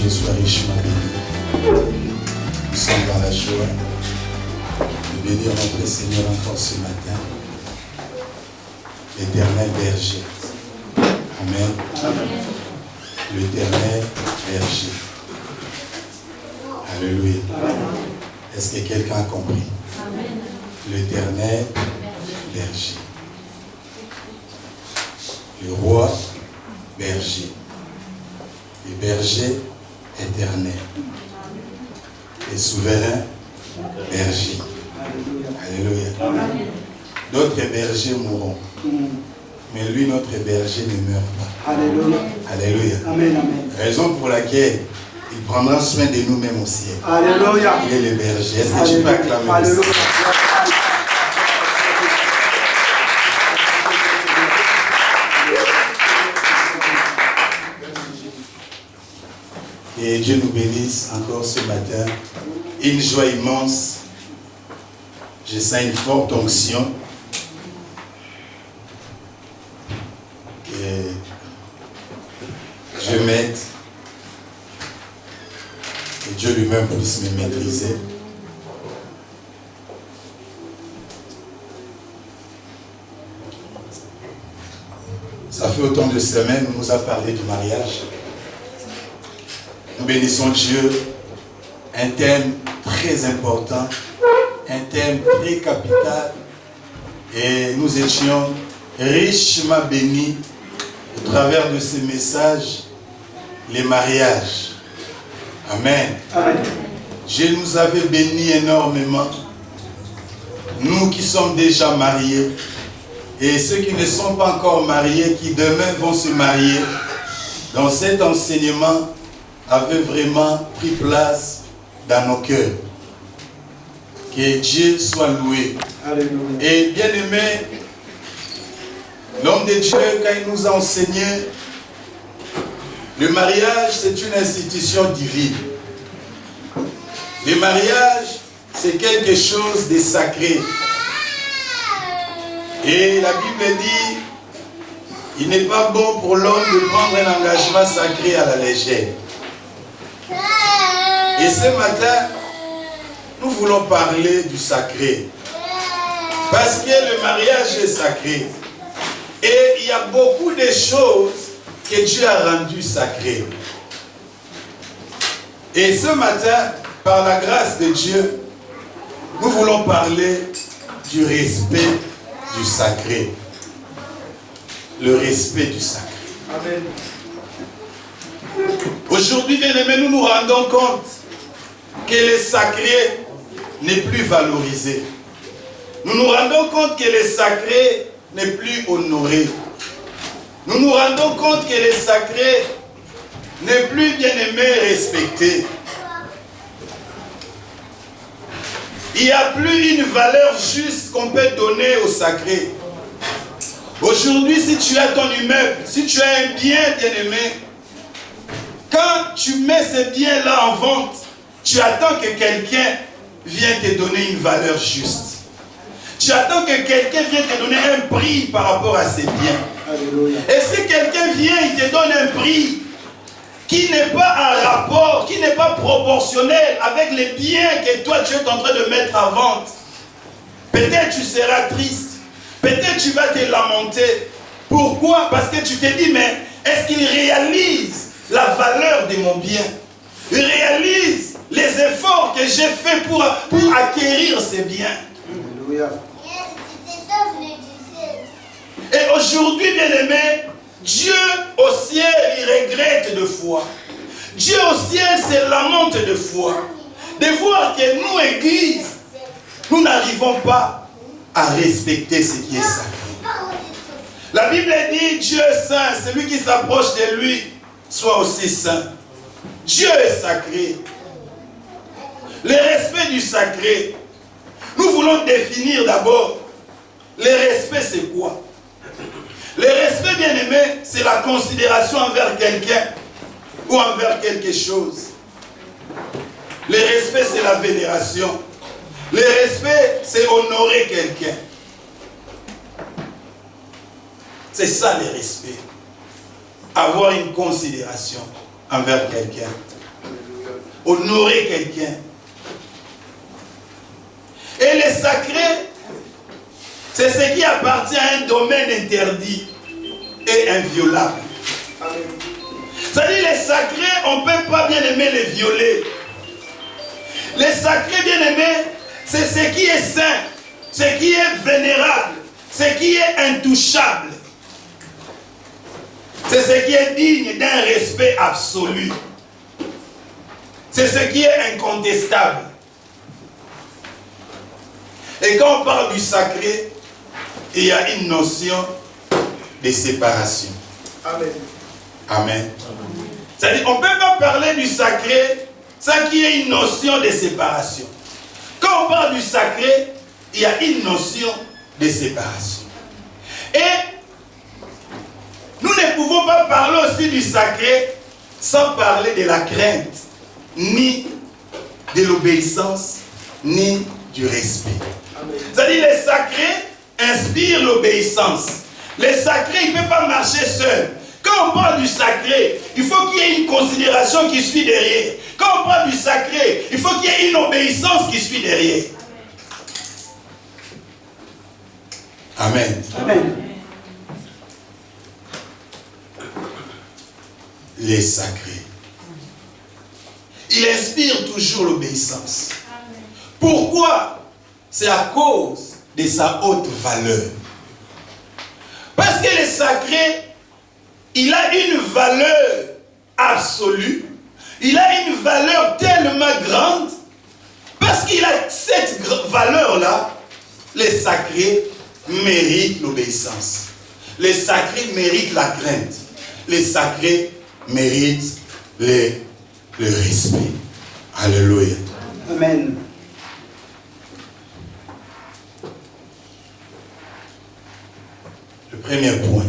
Dieu soit richement béni. Nous sommes dans la joie de bénir notre Seigneur encore ce matin, l'Éternel berger. Amen. Amen. L'Éternel berger. Alléluia. Est-ce que quelqu'un a compris? L'Éternel berger. Le roi berger. Le berger éternel. Le souverain berger. Alléluia. D'autres bergers mourront. Mais lui, notre berger, ne meurt pas. Alléluia. Alléluia. Amen, amen. Raison pour laquelle il prendra soin de nous-mêmes au ciel. Alléluia. Il est le berger. Est-ce que tu peux acclamer? Alléluia. Et Dieu nous bénisse encore ce matin. Une joie immense. Je sens une forte onction. Que je m'aide. Que Dieu lui-même puisse me maîtriser. Ça fait autant de semaines où on nous a parlé du mariage. Nous bénissons Dieu, un thème très important, un thème très capital, et nous étions richement bénis au travers de ce message, les mariages. Amen. Amen. Dieu nous avait bénis énormément, nous qui sommes déjà mariés, et ceux qui ne sont pas encore mariés, qui demain vont se marier, dans cet enseignement, avait vraiment pris place dans nos cœurs. Que Dieu soit loué. Alléluia. Et bien aimé, l'homme de Dieu, quand il nous a enseigné, le mariage, c'est une institution divine. Le mariage, c'est quelque chose de sacré. Et la Bible dit, il n'est pas bon pour l'homme de prendre un engagement sacré à la légère. Et ce matin, nous voulons parler du sacré. Parce que le mariage est sacré. Et il y a beaucoup de choses que Dieu a rendues sacrées. Et ce matin, par la grâce de Dieu, nous voulons parler du respect du sacré. Le respect du sacré. Amen. Aujourd'hui, bien aimés, nous nous rendons compte que le sacré n'est plus valorisé. Nous nous rendons compte que le sacré n'est plus honoré. Nous nous rendons compte que le sacré n'est plus bien aimé et respecté. Il n'y a plus une valeur juste qu'on peut donner au sacré. Aujourd'hui, si tu as ton immeuble, si tu as un bien bien aimé, quand tu mets ce bien-là en vente, tu attends que quelqu'un vienne te donner une valeur juste. Tu attends que quelqu'un vienne te donner un prix par rapport à ces biens. Alléluia. Et si quelqu'un vient, il te donne un prix qui n'est pas en rapport, qui n'est pas proportionnel avec les biens que toi tu es en train de mettre en vente, peut-être tu seras triste, peut-être tu vas te lamenter. Pourquoi? Parce que tu te dis, mais est-ce qu'il réalise la valeur de mon bien? Il réalise les efforts que j'ai faits pour acquérir ces biens. Alléluia. Et aujourd'hui, bien aimé, Dieu au ciel, il regrette de foi. Dieu au ciel se lamente de foi. De voir que nous, Église, nous n'arrivons pas à respecter ce qui est sacré. La Bible dit, Dieu est saint, celui qui s'approche de lui soit aussi saint. Dieu est sacré. Le respect du sacré. Nous voulons définir d'abord, le respect c'est quoi? Le respect, bien aimé, c'est la considération envers quelqu'un ou envers quelque chose. Le respect, c'est la vénération. Le respect, c'est honorer quelqu'un. C'est ça le respect. Avoir une considération envers quelqu'un. honorer quelqu'un. Et le sacré, c'est ce qui appartient à un domaine interdit et inviolable. C'est-à-dire les sacrés, on ne peut pas bien aimer les violer. Les sacrés bien aimés, c'est ce qui est saint, ce qui est vénérable, ce qui est intouchable. C'est ce qui est digne d'un respect absolu. C'est ce qui est incontestable. Et quand on parle du sacré, il y a une notion de séparation. Amen. Amen. C'est-à-dire qu'on ne peut pas parler du sacré sans qu'il y ait une notion de séparation. Quand on parle du sacré, il y a une notion de séparation. Et nous ne pouvons pas parler aussi du sacré sans parler de la crainte, ni de l'obéissance, ni du respect. C'est-à-dire les sacrés inspirent l'obéissance. Les sacrés, il ne peut pas marcher seul. Quand on parle du sacré, il faut qu'il y ait une considération qui suit derrière. Quand on parle du sacré, il faut qu'il y ait une obéissance qui suit derrière. Amen. Amen. Les sacrés. Il inspire toujours l'obéissance. Pourquoi? C'est à cause de sa haute valeur. Parce que le sacré, il a une valeur absolue. Il a une valeur tellement grande. Parce qu'il a cette valeur-là, les sacrés méritent l'obéissance. Les sacrés méritent la crainte. Les sacrés méritent le respect. Alléluia. Amen. Le premier point.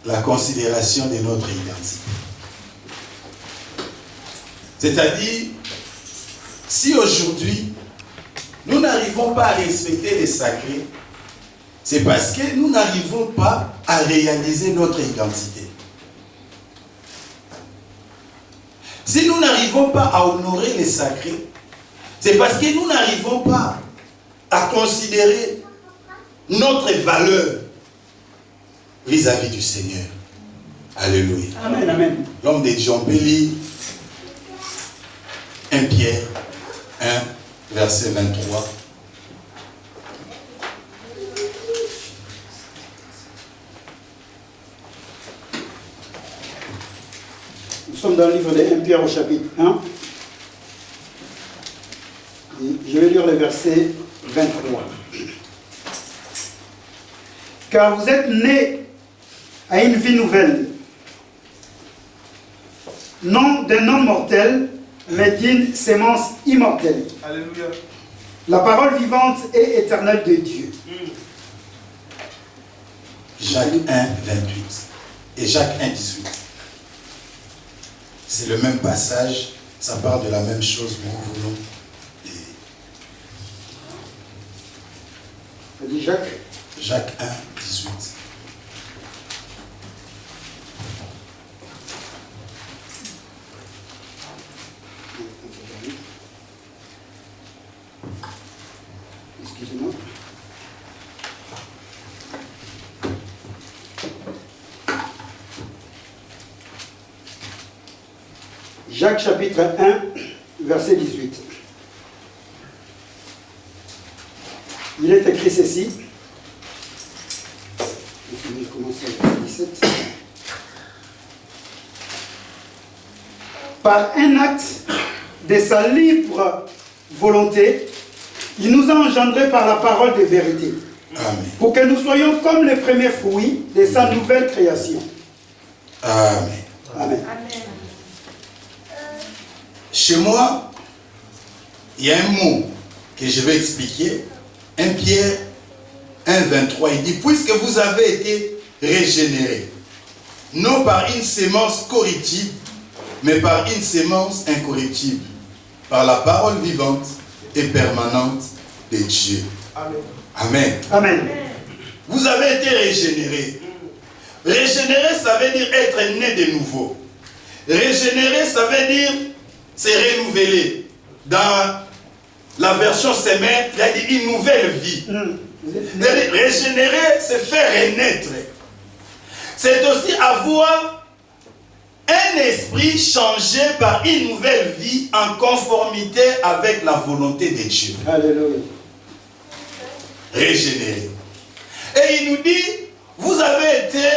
La considération de notre identité. C'est-à-dire, si aujourd'hui, nous n'arrivons pas à respecter les sacrés, c'est parce que nous n'arrivons pas à réaliser notre identité. Si nous n'arrivons pas à honorer les sacrés, c'est parce que nous n'arrivons pas à considérer notre valeur vis-à-vis du Seigneur. Alléluia. Amen, amen. L'homme de Dieu, on peut lire 1 Pierre 1, verset 23. Nous sommes dans le livre de 1 Pierre au chapitre 1. Et je vais lire le verset 23. Car vous êtes nés à une vie nouvelle, non d'un homme mortel, mais d'une sémence immortelle. Alléluia. La parole vivante et éternelle de Dieu. Jacques 1, 28 et Jacques 1, 18. C'est le même passage, ça parle de la même chose, mais nous voulons. Ça dit Jacques. Jacques 1, 18. Excusez-moi. Jacques chapitre 1, verset 18. Il est écrit ceci. Je vais commencer avec le verset 17. Par un acte de sa libre volonté, il nous a engendrés par la parole de vérité. Amen. Pour que nous soyons comme les premiers fruits de sa nouvelle création. Amen. Amen. Chez moi, il y a un mot que je vais expliquer. 1 Pierre 1, 23, il dit, puisque vous avez été régénérés, non par une sémence corruptible, mais par une sémence incorruptible, par la parole vivante et permanente de Dieu. Amen. Amen. Amen. Vous avez été régénérés. Régénérer, ça veut dire être né de nouveau. Régénérer, ça veut dire se renouveler. Dans la version semaine, il y a dit une nouvelle vie. Régénérer, c'est faire renaître. C'est aussi avoir un esprit changé par une nouvelle vie en conformité avec la volonté de Dieu. Alléluia. Régénérer. Et il nous dit, vous avez été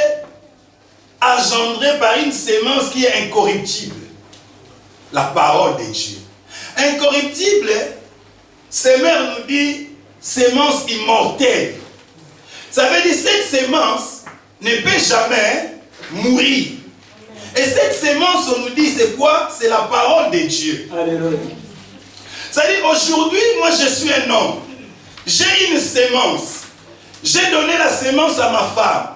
engendré par une sémence qui est incorruptible. La parole de Dieu. Incorruptible, Seigneur nous dit, sémence immortelle. Ça veut dire que cette sémence ne peut jamais mourir. Et cette sémence, on nous dit, c'est quoi? C'est la parole de Dieu. Alléluia. C'est-à-dire, aujourd'hui, moi je suis un homme. J'ai une sémence. J'ai donné la sémence à ma femme.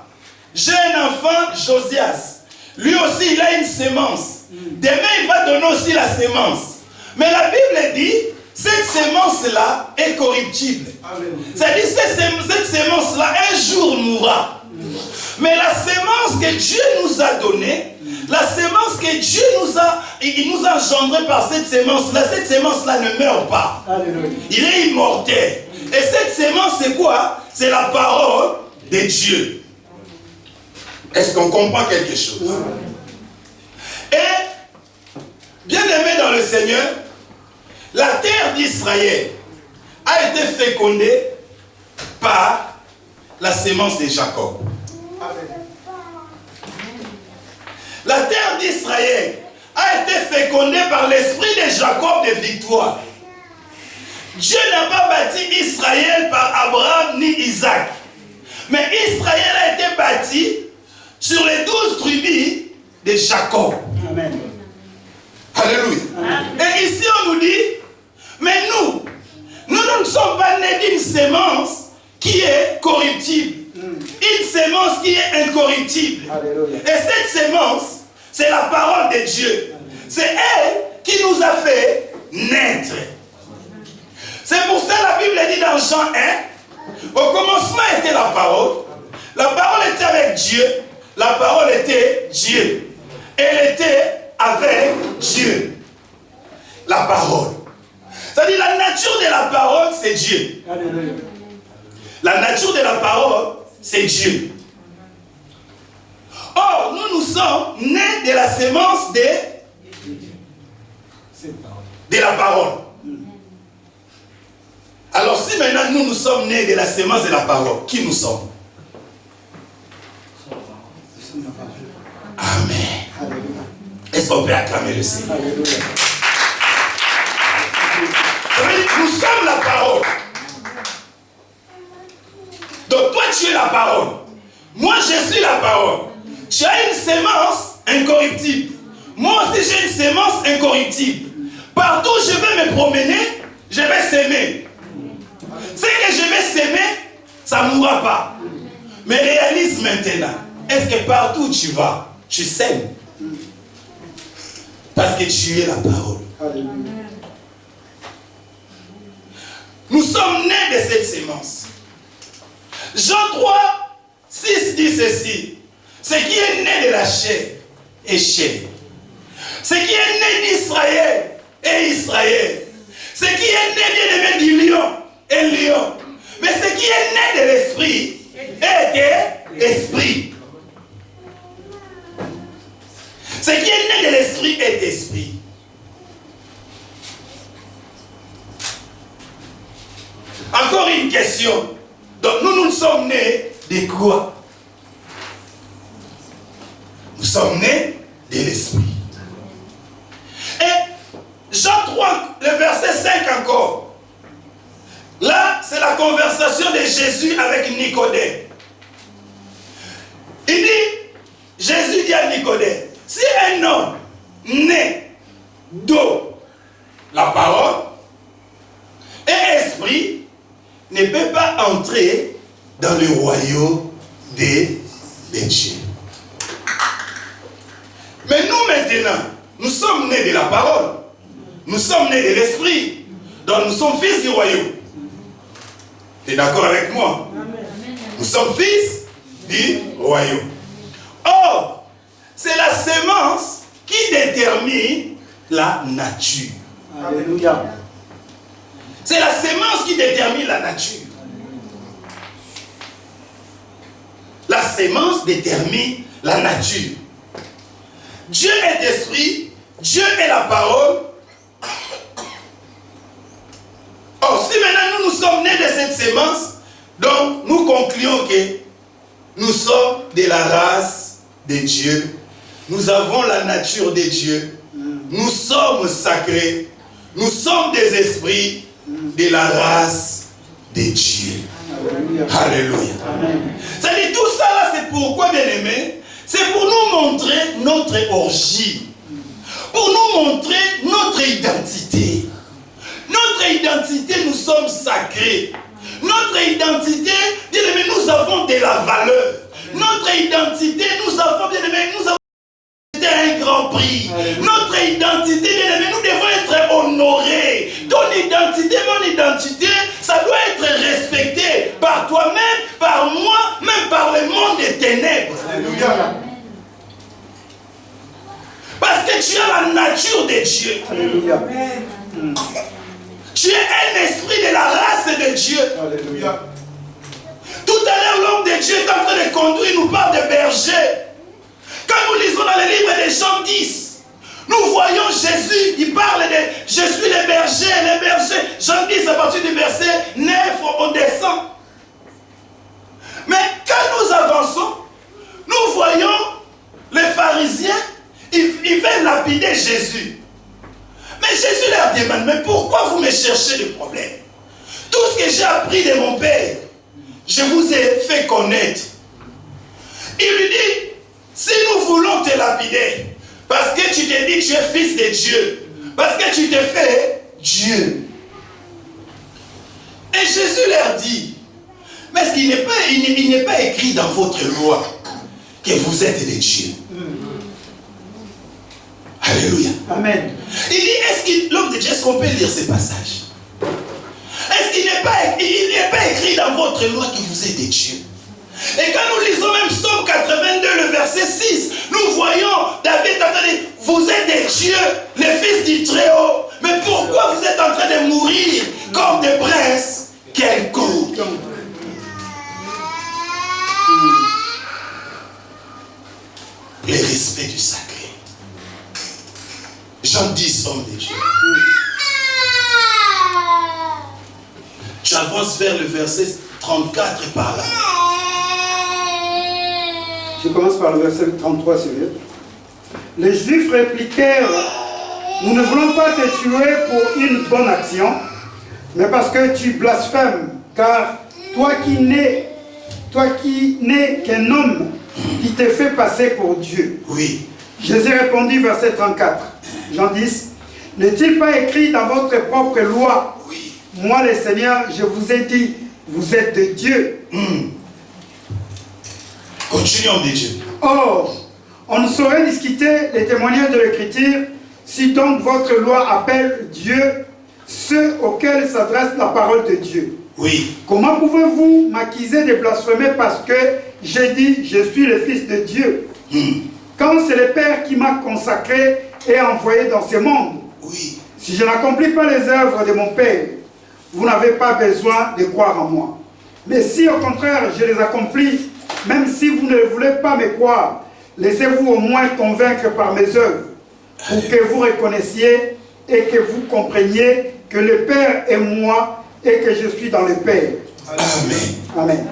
J'ai un enfant, Josias. Lui aussi, il a une sémence. Demain, il va donner aussi la sémence. Mais la Bible dit, cette sémence-là est corruptible. C'est-à-dire, cette sémence-là, un jour mourra. Mais la sémence que Dieu nous a donnée, la sémence que Dieu il nous a engendré par cette sémence-là ne meurt pas. Alléluia. Il est immortel. Et cette sémence, c'est quoi? C'est la parole de Dieu. Est-ce qu'on comprend quelque chose? Et, bien aimé dans le Seigneur, la terre d'Israël a été fécondée par la sémence de Jacob. La terre d'Israël a été fécondée par l'esprit de Jacob de victoire. Dieu n'a pas bâti Israël par Abraham ni Isaac. Mais Israël a été bâti sur les 12 tribus de Jacob. Amen. Alléluia. Amen. Et ici on nous dit, mais nous ne sommes pas nés d'une sémence qui est corruptible. Une sémence qui est incorruptible. Alléluia. Et cette sémence, c'est la parole de Dieu. C'est elle qui nous a fait naître. C'est pour ça la Bible dit dans Jean 1, au commencement était la parole était avec Dieu, la parole était Dieu. Elle était avec Dieu. La parole. C'est-à-dire la nature de la parole, c'est Dieu. Alléluia. La nature de la parole, c'est Dieu. Or, nous sommes nés de la sémence de la parole. Alors, si maintenant nous sommes nés de la sémence de la parole, qui nous sommes? Amen. Est-ce qu'on peut acclamer le Seigneur? Nous sommes la parole. Donc toi tu es la parole. Moi je suis la parole. Tu as une sémence incorruptible. Moi aussi j'ai une sémence incorruptible. Partout où je vais me promener, je vais s'aimer. Ce que je vais s'aimer, ça ne mourra pas. Mais réalise maintenant, est-ce que partout où tu vas, tu sèmes? Parce que tu es la parole. Nous sommes nés de cette sémence. Jean 3, 6 dit ceci. Ce qui est né de la chair est chair. Ce qui est né d'Israël est Israël. Ce qui est né bien aimé du lion est lion. Mais ce qui est né de l'esprit est esprit. Ce qui est né de l'esprit est esprit. Encore une question. Donc nous sommes nés de quoi? Nous sommes nés de l'esprit. Et Jean 3, le verset 5 encore. Là, c'est la conversation de Jésus avec Nicodème. Il dit, Jésus dit à Nicodème, si un homme né d'eau, la parole, et esprit, ne peut pas entrer dans le royaume de Dieu. Mais nous maintenant, nous sommes nés de la parole. Nous sommes nés de l'esprit. Donc nous sommes fils du royaume. Tu es d'accord avec moi? Amen. Nous sommes fils du royaume. c'est la sémence qui détermine la nature. Alléluia. C'est la sémence qui détermine la nature. La sémence détermine la nature. Dieu est esprit, Dieu est la parole. Or, si maintenant nous sommes nés de cette sémence, donc nous concluons que nous sommes de la race de Dieu. Nous avons la nature de Dieu. Nous sommes sacrés. Nous sommes des esprits de la race de Dieu. Alléluia. C'est-à-dire tout ça là, c'est pourquoi, bien aimé, c'est pour nous montrer notre origine. Pour nous montrer notre identité. Notre identité, nous sommes sacrés. Notre identité, bien aimé, nous avons de la valeur. Notre identité, nous avons, bien aimé, nous avons un grand prix. Notre identité, bien aimé, nous devons être honorés. Ton identité, mon identité, ça doit être respecté par toi-même, par moi, même par le monde des ténèbres. Alléluia. Parce que tu as la nature de Dieu. Alléluia. Tu es un esprit de la race de Dieu. Alléluia. Tout à l'heure, l'homme de Dieu est en train de conduire, il nous parle de berger. Quand nous lisons dans le livre de Jean 10, nous voyons Jésus, il parle de « Je suis le berger, les bergers ». Jean 10, à partir du verset 9, on descend. Mais quand nous avançons, nous voyons les pharisiens, ils veulent lapider Jésus. Mais Jésus leur demande, mais pourquoi vous me cherchez le problème? Tout ce que j'ai appris de mon Père, je vous ai fait connaître. Il lui dit, si nous voulons te lapider, parce que tu te dis que tu es fils de Dieu, parce que tu te fais Dieu. Et Jésus leur dit, mais est-ce qu'il n'est pas écrit dans votre loi que vous êtes des dieux? Alléluia. Amen. Il dit, l'homme de Dieu, est-ce qu'on peut lire ce passage? Est-ce qu'il n'est pas écrit dans votre loi que vous êtes des dieux? Et quand nous lisons même Psaume 82, le verset 6, nous voyons David en train de dire, vous êtes des dieux, les fils du Très-Haut. Mais pourquoi vous êtes en train de mourir comme des princes quelconques? Le respect du sacré. Jean 10, homme de Dieu. Tu avances vers le verset 34 et par là. Je commence par le verset 33, s'il vous plaît. Les Juifs répliquèrent, nous ne voulons pas te tuer pour une bonne action, mais parce que tu blasphèmes, car toi qui n'es qu'un homme qui te fait passer pour Dieu. Oui. Jésus répondit, verset 34, Jean 10, n'est-il pas écrit dans votre propre loi, oui. Moi le Seigneur, je vous ai dit, vous êtes de Dieu. Continuons de Dieu. Or, on ne saurait discuter les témoignages de l'Écriture si donc votre loi appelle Dieu ceux auxquels s'adresse la parole de Dieu. Oui. Comment pouvez-vous m'accuser de blasphémer parce que j'ai dit je suis le Fils de Dieu quand c'est le Père qui m'a consacré et envoyé dans ce monde? Oui. Si je n'accomplis pas les œuvres de mon Père, vous n'avez pas besoin de croire en moi. Mais si au contraire je les accomplis, même si vous ne voulez pas me croire, laissez-vous au moins convaincre par mes œuvres, pour que vous reconnaissiez et que vous compreniez que le Père est moi et que je suis dans le Père. Amen. Amen.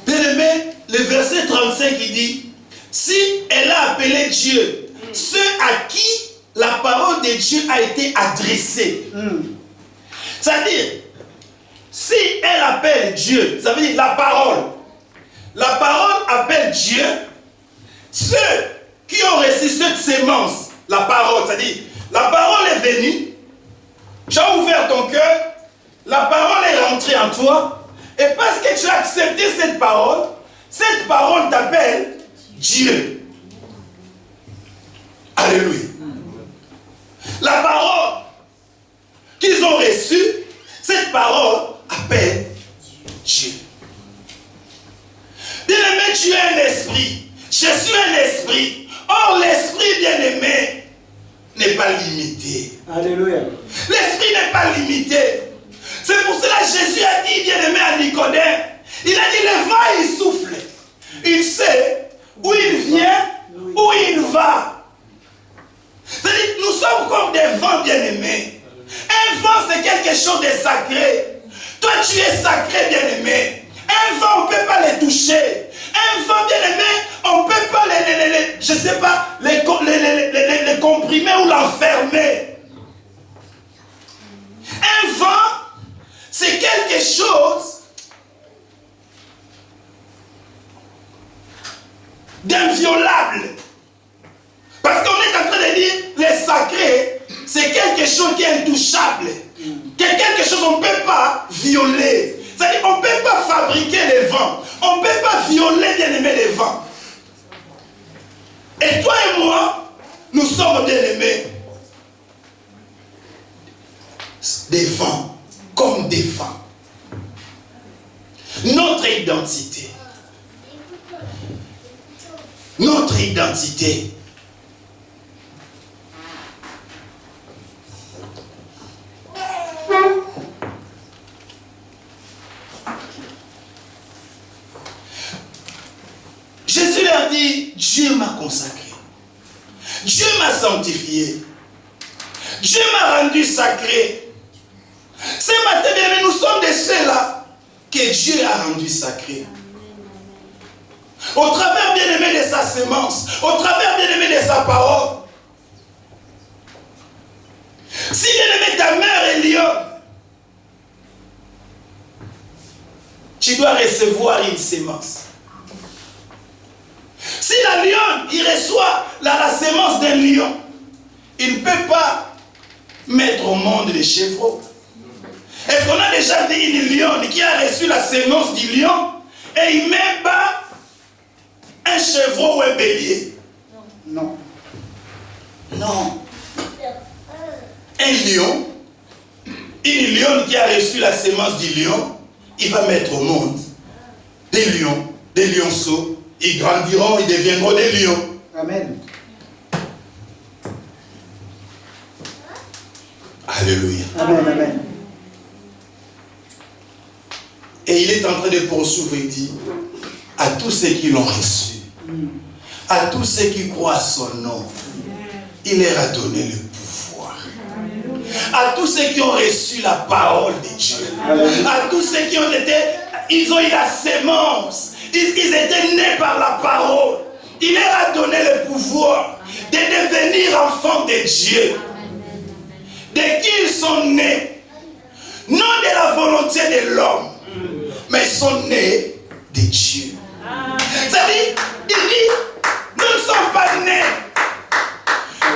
Bien-aimé, le verset 35 il dit, si elle a appelé Dieu, ceux à qui la parole de Dieu a été adressée. C'est-à-dire, si elle appelle Dieu, ça veut dire la parole. La parole appelle Dieu. Ceux qui ont reçu cette sémence, la parole, c'est-à-dire, la parole est venue, tu as ouvert ton cœur, la parole est rentrée en toi, et parce que tu as accepté cette parole t'appelle Dieu. Alléluia. La parole qu'ils ont reçue, cette parole appelle Dieu. Bien-aimé, tu es un esprit. Je suis un esprit. Or, pas limité. C'est pour cela que Jésus a dit, bien-aimé à Nicodème, il a dit, le vent, il souffle. Il sait où il vient, où il va. C'est-à-dire que nous sommes comme des vents bien-aimés. Un vent, c'est quelque chose de sacré. Toi, tu es sacré, bien-aimé. Un vent, on ne peut pas les toucher. Un vent, bien-aimé, on ne peut pas je ne sais pas, les comprimer ou l'enfermer. Un vent, c'est quelque chose d'inviolable. Parce qu'on est en train de dire, les sacrés, c'est quelque chose qui est intouchable. Quelque chose qu'on ne peut pas violer. C'est-à-dire qu'on ne peut pas fabriquer les vents. On ne peut pas violer, bien-aimé, les vents. Et toi et moi, nous sommes bien-aimés. Des vents, comme des vents. Notre identité. Notre identité. Jésus leur dit, Dieu m'a consacré. Dieu m'a sanctifié. Dieu m'a rendu sacré. Ce matin, bien, nous sommes de ceux-là que Dieu a rendu sacré. Au travers, bien-aimé, de sa sémence, au travers, bien-aimé, de sa parole. Si, bien-aimé, ta mère est lionne, tu dois recevoir une sémence. Si la lionne, il reçoit la sémence d'un lion, il ne peut pas mettre au monde les chevreaux. Est-ce qu'on a déjà vu une lionne qui a reçu la sémence du lion et il met pas un chevreau ou un bélier? Non. Non. Un lion, une lionne qui a reçu la sémence du lion, il va mettre au monde des lions, des lionceaux. Ils grandiront, ils deviendront des lions. Amen. Alléluia. Amen, amen. Et il est en train de poursuivre et dit à tous ceux qui l'ont reçu, à tous ceux qui croient à son nom, il leur a donné le pouvoir. À tous ceux qui ont reçu la parole de Dieu, à tous ceux qui ont été, ils ont eu la sémence. Ils étaient nés par la parole. Il leur a donné le pouvoir de devenir enfants de Dieu. Dès qu'ils sont nés, non de la volonté de l'homme, mais ils sont nés de Dieu. C'est-à-dire, il dit, nous ne sommes pas nés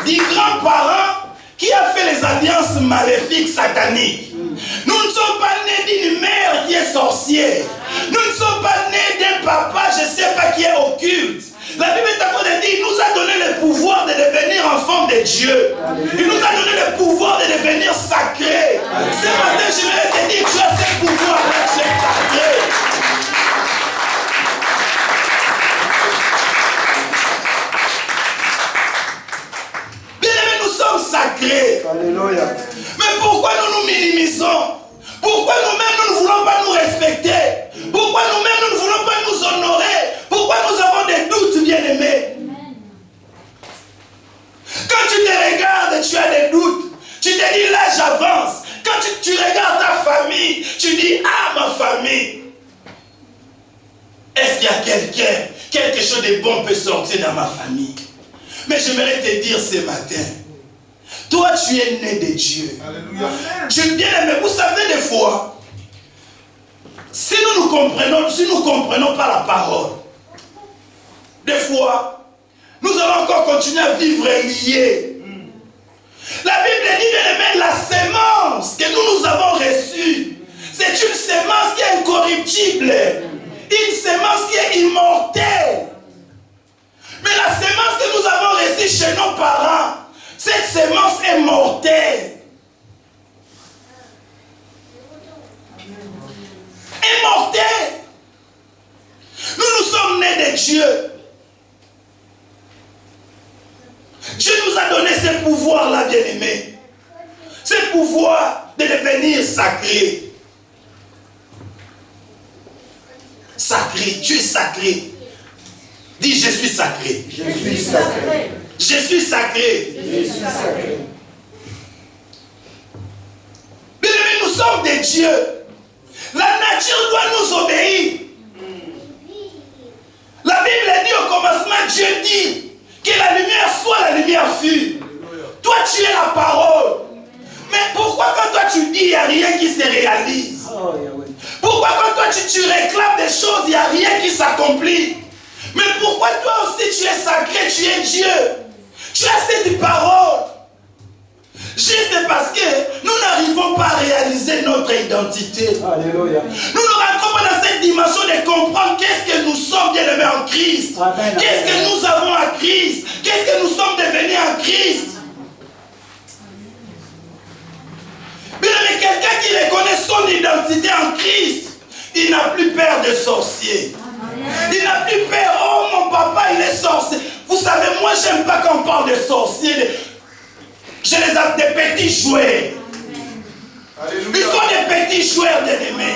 des grands-parents qui a fait les alliances maléfiques sataniques. Nous ne sommes pas nés d'une mère qui est sorcière. Nous ne sommes pas nés d'un papa, je ne sais pas, qui est occulte. La Bible est en train de dire, il nous a donné le pouvoir de devenir enfants de Dieu. Il nous a donné le pouvoir de devenir sacrés. Ce matin, je vais te dire, tu as ce pouvoir-là, tu es sacré. Bien-aimés, nous sommes sacrés. Alléluia. Mais pourquoi nous nous minimisons? Pourquoi nous-mêmes nous ne voulons pas nous respecter? Pourquoi nous-mêmes nous ne voulons pas nous honorer? Pourquoi nous avons des doutes, bien-aimés? Quand tu te regardes, tu as des doutes. Tu te dis, là j'avance. Quand tu regardes ta famille, tu dis, ah ma famille. Est-ce qu'il y a quelqu'un, quelque chose de bon peut sortir dans ma famille? Mais j'aimerais te dire ce matin, toi tu es né de Dieu. Alléluia. Tu es bien aimé. Vous savez des fois, si nous comprenons pas la parole, des fois, nous allons encore continuer à vivre liés. La Bible dit, bien aimé, la sémence que nous avons reçue, c'est une sémence qui est incorruptible, une sémence qui est immortelle. Mais la sémence que nous avons reçue chez nos parents, cette sémence est mortelle. Immortelle. Nous sommes nés de Dieu. Dieu nous a donné ce pouvoir-là, bien-aimé. Ce pouvoir de devenir devenir sacré. Sacré, tu es sacré. Dis, je suis sacré. Je suis sacré. Je suis sacré. Je suis sacré. Bien-aimés, nous sommes des dieux. La nature doit nous obéir. La Bible dit au commencement, Dieu dit que la lumière soit, la lumière fut. Toi, tu es la parole. Mais pourquoi quand toi tu dis, il n'y a rien qui se réalise? Pourquoi quand toi tu réclames des choses, il n'y a rien qui s'accomplit? Mais pourquoi toi aussi tu es sacré, tu es Dieu? Tu as cette parole. Juste parce que nous n'arrivons pas à réaliser notre identité. Alléluia. Nous ne rentrons pas dans cette dimension de comprendre qu'est-ce que nous sommes bien-aimés en Christ. Qu'est-ce que nous avons en Christ. Qu'est-ce que nous sommes devenus en Christ. Bien-aimé, quelqu'un qui reconnaît son identité en Christ, il n'a plus peur de sorciers. Il n'a plus peur. Oh, mon papa, il est sorcier. Vous savez, moi, j'aime pas quand on parle de sorciers. Je les appelle des petits joueurs. Ils sont des petits joueurs, bien-aimés.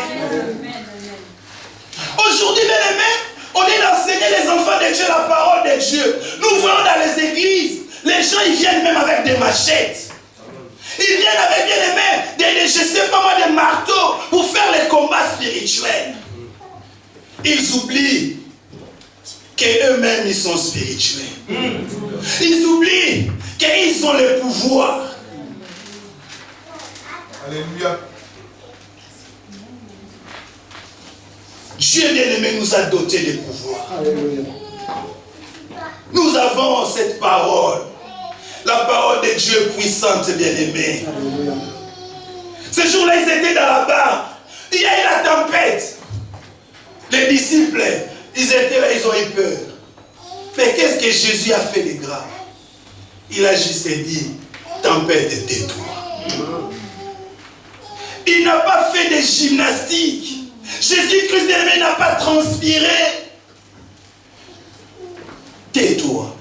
Aujourd'hui, bien-aimés, on est d'enseigner les enfants de Dieu la parole de Dieu. Nous voyons dans les églises, les gens, ils viennent même avec des machettes. Ils viennent avec, bien-aimés, je ne sais pas moi, des marteaux pour faire les combats spirituels. Ils oublient qu'eux-mêmes, ils sont spirituels. Ils oublient qu'ils ont le pouvoir. Alléluia. Dieu bien-aimé nous a dotés de pouvoir. Alléluia. Nous avons cette parole. La parole de Dieu puissante, bien-aimé. Ce jour-là, ils étaient dans la barque. Il y a eu la tempête. Les disciples, ils étaient là, ils ont eu peur. Mais qu'est-ce que Jésus a fait de grave? Il a juste dit, tempête, tais-toi. Il n'a pas fait de gymnastique. Jésus-Christ bien-aimé n'a pas transpiré. Tais-toi.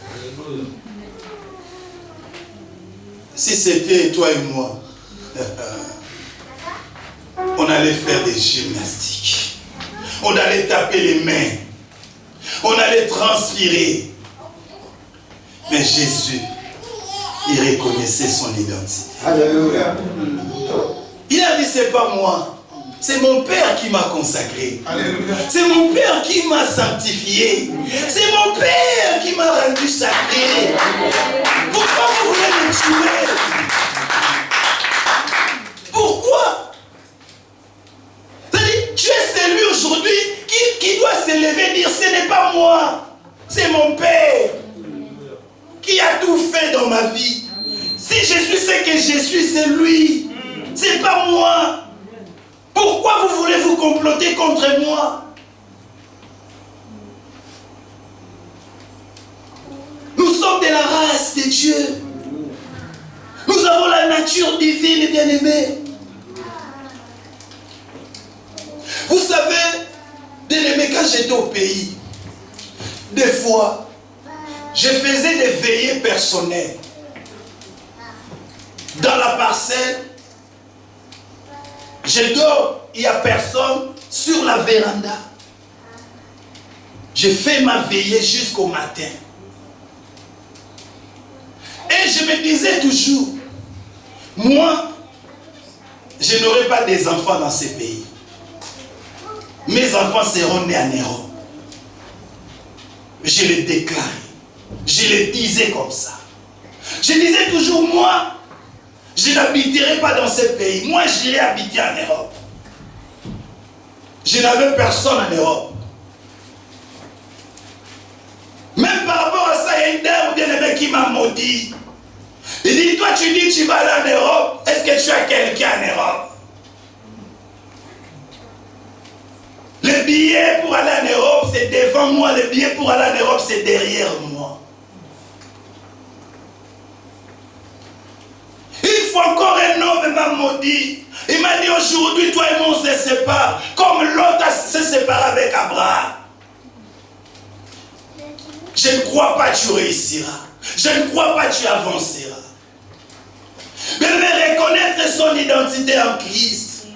Si c'était toi et moi, on allait faire des gymnastiques. On allait taper les mains. On allait transpirer. Mais Jésus, il reconnaissait son identité. Alléluia. Il a dit, c'est pas moi. C'est mon Père qui m'a consacré. Alléluia. C'est mon Père qui m'a sanctifié. C'est mon Père qui m'a rendu sacré. Pourquoi vous voulez me tuer? Pourquoi? C'est-à-dire, tu es celui aujourd'hui qui doit se lever et dire, ce n'est pas moi. C'est mon Père qui a tout fait dans ma vie. Si je suis ce que je suis, c'est lui. C'est pas moi. Pourquoi vous voulez vous comploter contre moi? Nous sommes de la race de Dieu. Nous avons la nature divine, bien-aimée. Vous savez, bien-aimé, quand j'étais au pays, des fois, je faisais des veillées personnelles. Dans la parcelle, je dors, il n'y a personne sur la véranda. Je fais ma veillée jusqu'au matin. Et je me disais toujours, moi, je n'aurai pas des enfants dans ce pays. Mes enfants seront nés en Europe. Je le déclare. Je le disais comme ça. Je disais toujours, moi, je n'habiterai pas dans ce pays. Moi, j'irai habiter en Europe. Je n'avais personne en Europe. Même par rapport à ça, il y a une dame bien-aimée qui m'a maudit. Il dit, toi tu dis que tu vas aller en Europe. Est-ce que tu as quelqu'un en Europe? Le billet pour aller en Europe, c'est devant moi. Le billet pour aller en Europe, c'est derrière moi. Une fois encore, un homme m'a maudit. Il m'a dit, aujourd'hui, toi et moi, on se sépare. Comme l'autre se sépare avec Abraham. Je ne crois pas que tu réussiras. Je ne crois pas que tu avanceras. Mais reconnaître son identité en Christ.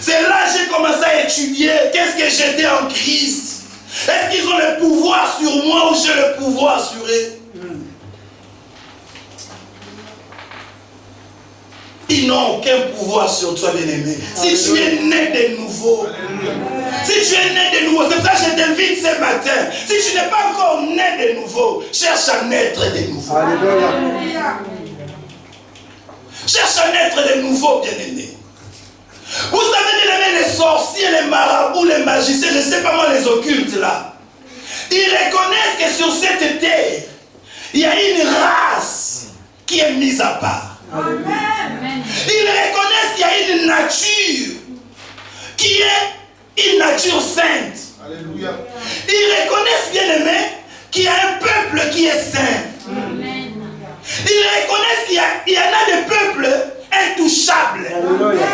C'est là que j'ai commencé à étudier qu'est-ce que j'étais en Christ. Est-ce qu'ils ont le pouvoir sur moi ou j'ai le pouvoir sur eux? Ils n'ont aucun pouvoir sur toi, bien-aimé. Si tu es né de nouveau, si tu es né de nouveau, c'est pour ça que je t'invite ce matin. Si tu n'es pas encore né de nouveau, cherche à naître de nouveau. Alléluia. Cherche à naître de nouveau, bien-aimé. Vous savez, bien-aimé, les sorciers, les marabouts, les magiciens, je ne sais pas moi, les occultes là, ils reconnaissent que sur cette terre, il y a une race qui est mise à part. Amen. Ils reconnaissent qu'il y a une nature qui est une nature sainte. Alléluia. Ils reconnaissent, bien aimé, qu'il y a un peuple qui est saint. Amen. Ils reconnaissent qu'il y en a des peuples intouchables. Alléluia.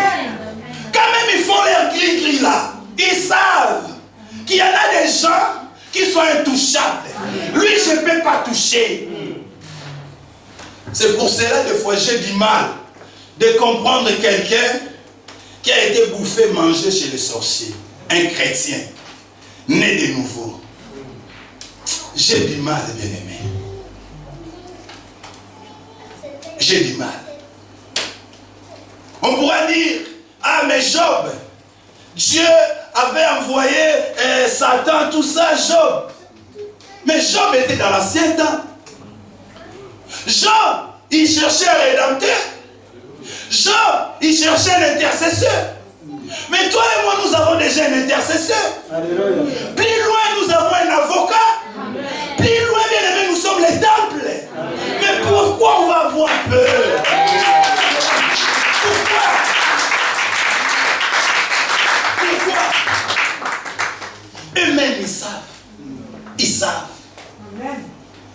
Quand même ils font leur gris-gris là, ils savent qu'il y en a des gens qui sont intouchables. Lui, je ne peux pas toucher. C'est pour cela, des fois, j'ai du mal de comprendre quelqu'un qui a été bouffé, mangé chez les sorciers. Un chrétien, né de nouveau. J'ai du mal, bien-aimé. J'ai du mal. On pourra dire, ah mais Job, Dieu avait envoyé Satan, tout ça, Job. Mais Job était dans l'ancien temps. Job, il cherchait un rédempteur. Job, il cherchait un intercesseur. Mais toi et moi, nous avons déjà un intercesseur. Alléluia. Plus loin, nous avons un avocat. Amen. Plus loin, bien aimé, nous sommes les temples. Amen. Mais pourquoi on va avoir peur? Pourquoi? Eux-mêmes, ils savent. Ils savent. Amen.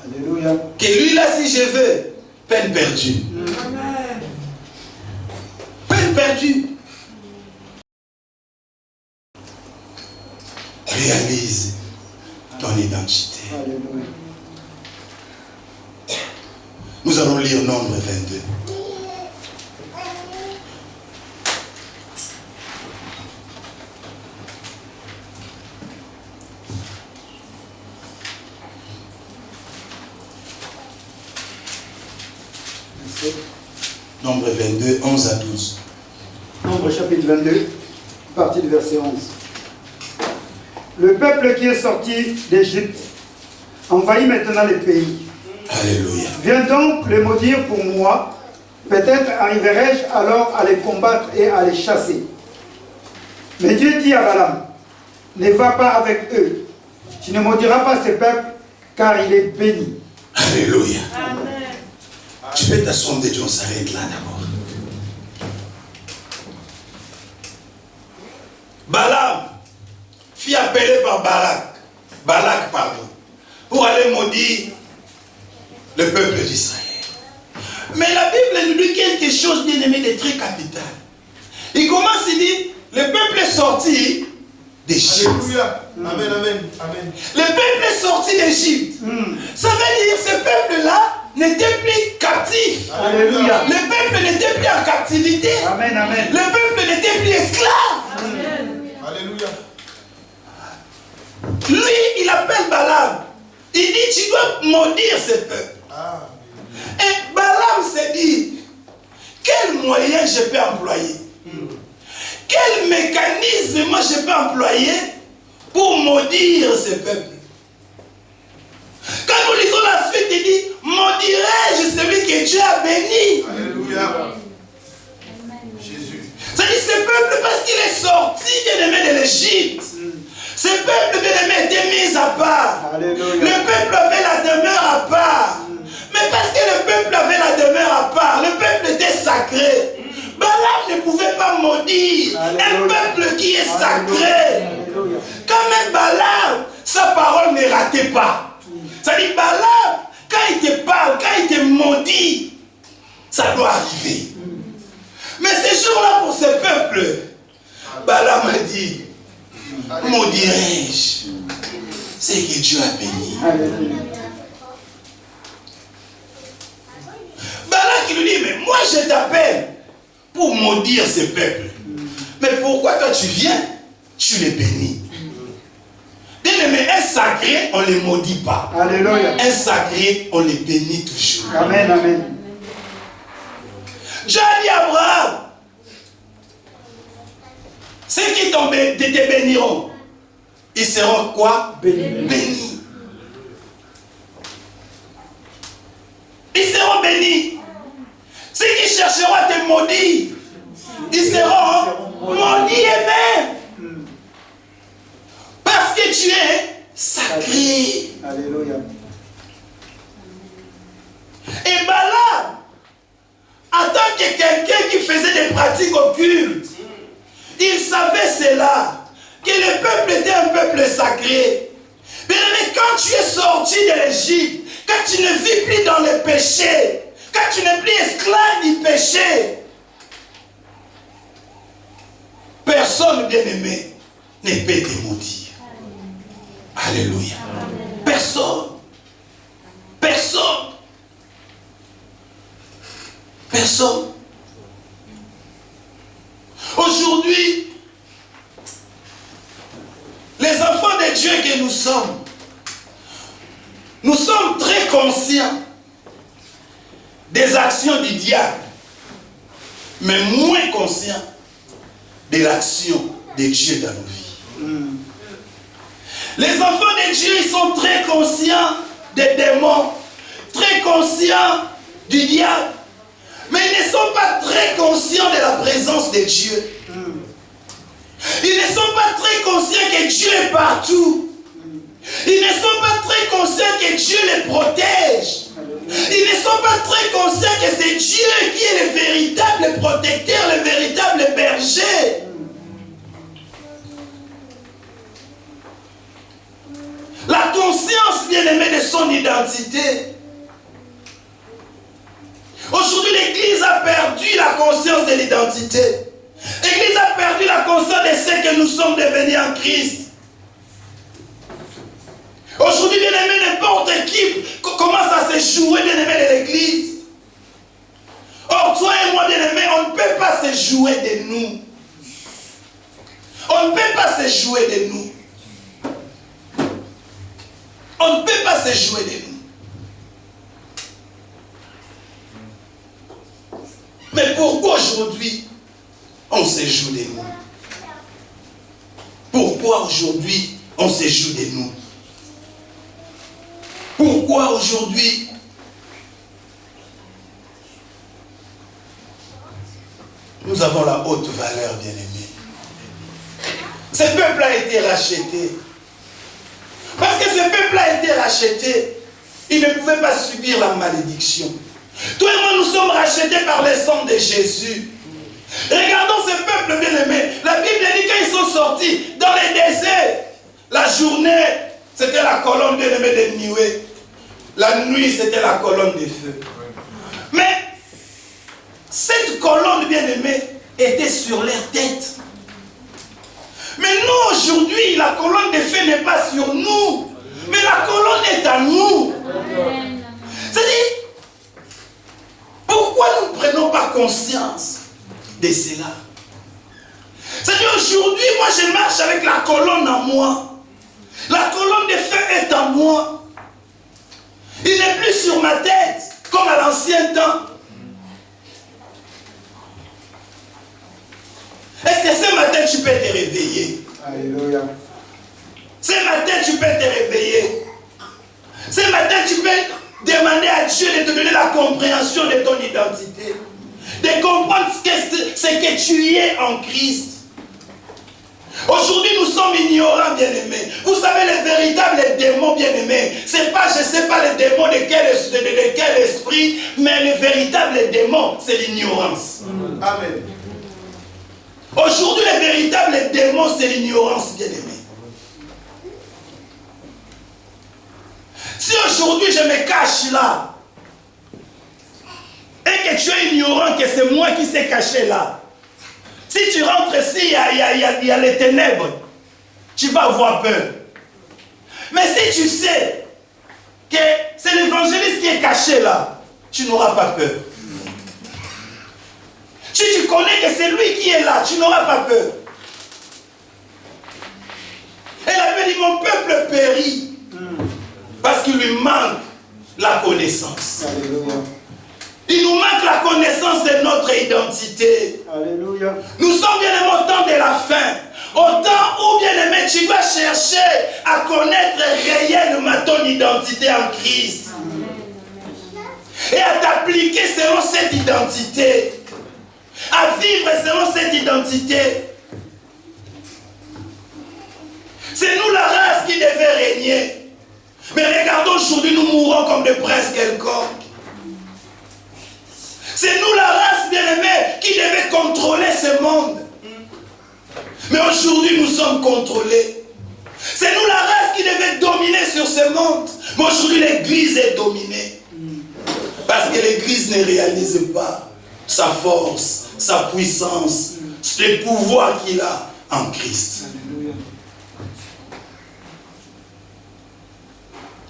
Alléluia. Que lui là, si je veux, peine perdue. Amen. Peine perdue. Réalise ton identité. Alléluia. Nous allons lire Nombre 22. Nombre 22, 11 à 12. Nombre chapitre 22, partie du verset 11. Le peuple qui est sorti d'Égypte envahit maintenant les pays. Alléluia. Viens donc les maudire pour moi. Peut-être arriverai-je alors à les combattre et à les chasser. Mais Dieu dit à Balaam, ne va pas avec eux. Tu ne maudiras pas ce peuple, car il est béni. Alléluia. Amen. Tu peux t'asseoir, on s'arrête là d'abord. Balaam fut appelé par Balak, pour aller maudire le peuple d'Israël. Mais la Bible nous dit quelque chose, bien aimé, de très capital. Il commence, il dit, le peuple est sorti d'Égypte. Alléluia. Amen, amen, amen. Le peuple est sorti d'Égypte. Ça veut dire que ce peuple-là n'était plus captif. Alléluia. Le peuple n'était plus en captivité. Amen, amen. Le peuple n'était plus esclave. Amen. Alléluia. Lui, il appelle Balaam. Il dit, tu dois maudire ce peuple. Ah. Et Balaam s'est dit, quel moyen je peux employer? Quel mécanisme moi je peux employer pour maudire ce peuple? Quand nous lisons la suite, il dit, maudirai-je celui que Dieu a béni. Alléluia. Jésus. C'est-à-dire ce peuple, parce qu'il est sorti, bien-aimé, de l'Égypte. Ce peuple, bien-aimé, était mis à part. Alléluia. Le peuple avait la demeure à part. Mais parce que le peuple avait la demeure à part, le peuple était sacré. Balaam ne pouvait pas maudire un peuple qui est sacré. Alléluia. Quand même Balaam, sa parole ne ratait pas. C'est-à-dire Balaam, quand il te parle, quand il te maudit, ça doit arriver. Mais ce jour-là, pour ce peuple, Balaam a dit, maudirai-je ce que Dieu a béni. Alléluia. Balaam qui lui dit, mais moi je t'appelle. pour maudire ce peuple. Mais pourquoi toi tu viens, tu les bénis? Bien-aimé, un sacré, on ne les maudit pas. Alléluia. Un sacré, on les bénit toujours. Amen, amen. Dieu a dit à Abraham, ceux qui te béniront, ils seront quoi? Bénis. Ils seront bénis. Ceux qui chercheront à te maudire, ils seront maudits eux-mêmes. Parce que tu es sacré. Alléluia. Et Balaam, en tant que quelqu'un qui faisait des pratiques occultes, il savait cela, que le peuple était un peuple sacré. Mais quand tu es sorti de l'Égypte, quand tu ne vis plus dans le péché, quand tu n'es plus esclave du péché, personne, bien-aimé, ne peut te maudire. Alléluia. Personne. Personne. Personne. Aujourd'hui, les enfants de Dieu que nous sommes très conscients des actions du diable, mais moins conscients de l'action de Dieu dans nos vies. Les enfants de Dieu, ils sont très conscients des démons, très conscients du diable, mais ils ne sont pas très conscients de la présence de Dieu. Ils ne sont pas très conscients que Dieu est partout. Ils ne sont pas très conscients que Dieu les protège. Ils ne sont pas très conscients que c'est Dieu qui est le véritable protecteur, le véritable berger. La conscience, bien-aimée, de son identité. Aujourd'hui, l'Église a perdu la conscience de l'identité. L'Église a perdu la conscience de ce que nous sommes devenus en Christ. Aujourd'hui, bien-aimé, n'importe qui commence à se jouer, bien-aimé, de l'Église. Or, toi et moi, bien-aimé, on ne peut pas se jouer de nous. On ne peut pas se jouer de nous. On ne peut pas se jouer de nous. Mais pourquoi aujourd'hui on se joue de nous? Pourquoi aujourd'hui on se joue de nous? Pourquoi aujourd'hui nous avons la haute valeur, bien-aimés? Ce peuple a été racheté. Parce que ce peuple a été racheté, il ne pouvait pas subir la malédiction. Toi et moi, nous sommes rachetés par le sang de Jésus. Regardons ce peuple bien-aimé. La Bible dit qu'ils sont sortis dans les déserts. La journée, c'était la colonne bien-aimée de nuée. La nuit, c'était la colonne de feu. Mais cette colonne bien-aimée était sur leur tête. Mais nous, aujourd'hui, la colonne de feu n'est pas sur nous. Mais la colonne est à nous. C'est-à-dire, pourquoi nous ne prenons pas conscience de cela? C'est-à-dire, aujourd'hui, moi, je marche avec la colonne en moi. La colonne de feu est en moi. Il n'est plus sur ma tête, comme à l'ancien temps. Est-ce que ce matin, tu peux te réveiller? Alléluia. Ce matin, tu peux te réveiller. Ce matin, tu peux demander à Dieu de te donner la compréhension de ton identité. De comprendre ce que tu es en Christ. Aujourd'hui, nous sommes ignorants, bien-aimés. Vous savez, les véritables démons, bien-aimés, c'est pas, je ne sais pas, les démons de quel esprit, mais le véritable démon, c'est l'ignorance. Amen. Aujourd'hui, le véritable démon, c'est l'ignorance, bien-aimé. Si aujourd'hui je me cache là, et que tu es ignorant que c'est moi qui s'est caché là, si tu rentres ici, il y a les ténèbres, tu vas avoir peur. Mais si tu sais que c'est l'évangéliste qui est caché là, tu n'auras pas peur. Tu Si tu connais que c'est lui qui est là, tu n'auras pas peur. Elle avait dit, mon peuple périt parce qu'il lui manque la connaissance. Alléluia. Il nous manque la connaissance de notre identité. Alléluia. Nous sommes bien aimés au temps de la fin. Au temps où, bien aimé, tu dois chercher à connaître réellement ton identité en Christ. Et à t'appliquer selon cette identité. À vivre selon cette identité. C'est nous la race qui devait régner. Mais regardons aujourd'hui, nous mourons comme des princes quelconques. C'est nous la race bien-aimée qui devait contrôler ce monde. Mais aujourd'hui, nous sommes contrôlés. C'est nous la race qui devait dominer sur ce monde. Mais aujourd'hui, l'Église est dominée. Parce que l'Église ne réalise pas sa force, sa puissance, le pouvoir qu'il a en Christ.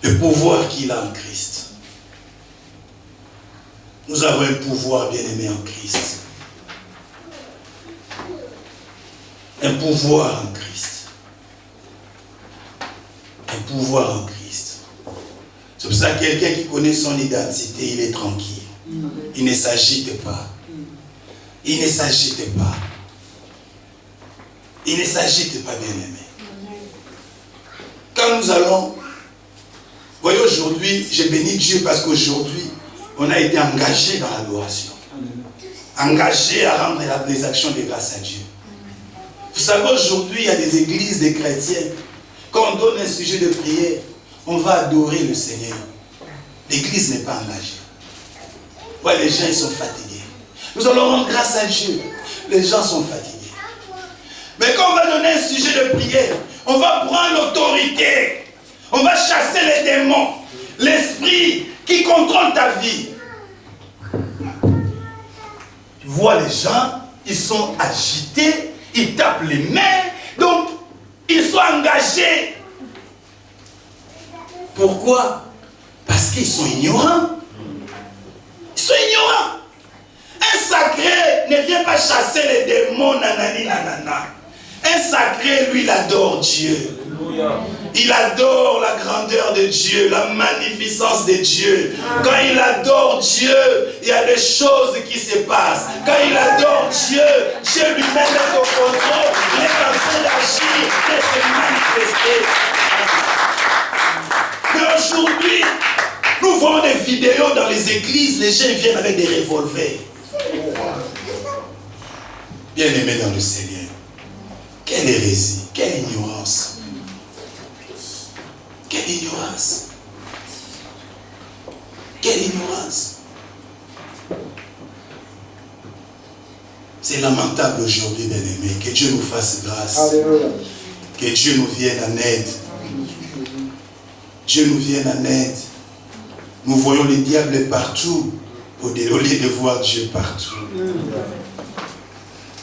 Le pouvoir qu'il a en Christ. Nous avons un pouvoir bien-aimé en Christ. Un pouvoir en Christ. Un pouvoir en Christ. C'est pour ça que quelqu'un qui connaît son identité, il est tranquille. Il ne s'agite pas. Il ne s'agite pas. Il ne s'agite pas, bien-aimé. Quand nous allons... Voyez, aujourd'hui, j'ai béni Dieu parce qu'aujourd'hui, on a été engagé dans l'adoration. Engagé à rendre les actions de grâce à Dieu. Vous savez, aujourd'hui, il y a des églises, des chrétiens. Quand on donne un sujet de prière, on va adorer le Seigneur. L'église n'est pas engagée. Ouais, les gens, ils sont fatigués. Nous allons rendre grâce à Dieu. Les gens sont fatigués. Mais quand on va donner un sujet de prière, on va prendre l'autorité. On va chasser les démons. L'esprit qui contrôle ta vie. Tu vois les gens, ils sont agités, ils tapent les mains, donc ils sont engagés. Pourquoi? Parce qu'ils sont ignorants. Ils sont ignorants. Un sacré ne vient pas chasser les démons, nanani, nanana. Un sacré, lui, il adore Dieu. Il adore la grandeur de Dieu, la magnificence de Dieu. Quand il adore Dieu, il y a des choses qui se passent. Quand il adore Dieu, Dieu lui-même est au contrôle. Il est en train d'agir, de se manifester. Mais aujourd'hui, nous voyons des vidéos dans les églises, les gens viennent avec des revolvers. Bien-aimés dans le Seigneur, quelle hérésie, quelle ignorance. Quelle ignorance. Quelle ignorance. C'est lamentable aujourd'hui, bien-aimés. Que Dieu nous fasse grâce. Alléluia. Que Dieu nous vienne en aide. Dieu nous vienne en aide. Nous voyons les diables partout, au lieu de voir Dieu partout.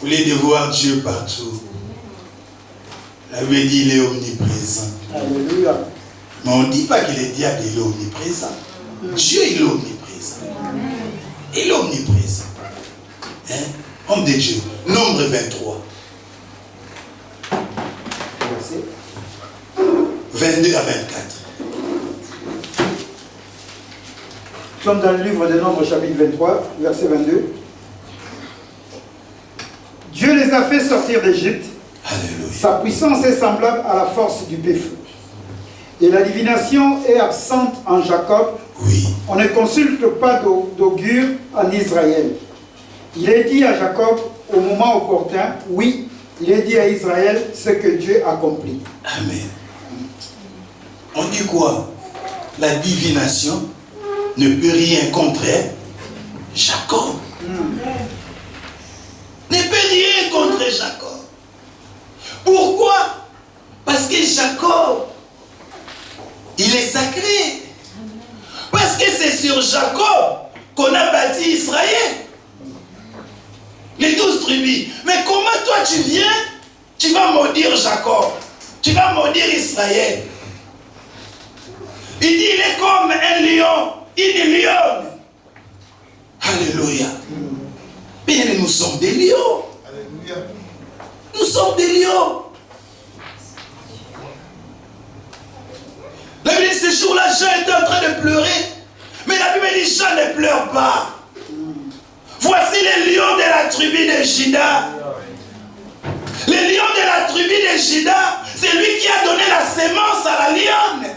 Au lieu de voir Dieu partout. La Bible dit il est omniprésent. Alléluia. Mais on ne dit pas que le diable il est omniprésent. Dieu il est omniprésent. Il est omniprésent. Hein? Homme de Dieu. Nombre 23. 22 à 24. Nous sommes dans le livre des Nombres, chapitre 23, verset 22. Dieu les a fait sortir d'Égypte. Alléluia. Sa puissance est semblable à la force du péfeu. Et la divination est absente en Jacob. Oui. On ne consulte pas d'augure en Israël. Il est dit à Jacob au moment opportun, oui, il est dit à Israël ce que Dieu accomplit. Amen. On dit quoi? La divination ne peut rien contre Jacob. Ne peut rien contre Jacob. Pourquoi? Parce que Jacob, il est sacré. Parce que c'est sur Jacob qu'on a bâti Israël. Les 12 tribus. Mais comment toi tu viens? Tu vas maudire Jacob. Tu vas maudire Israël. Il dit il est comme un lion. Il est lion. Alléluia. Bien, nous sommes des lions. Alléluia. Nous sommes des lions. La Bible dit, ce jour-là, Jean était en train de pleurer. Mais la Bible dit, Jean ne pleure pas. Voici les lions de la tribu de Juda. Les lions de la tribu de Juda, c'est lui qui a donné la sémence à la lionne.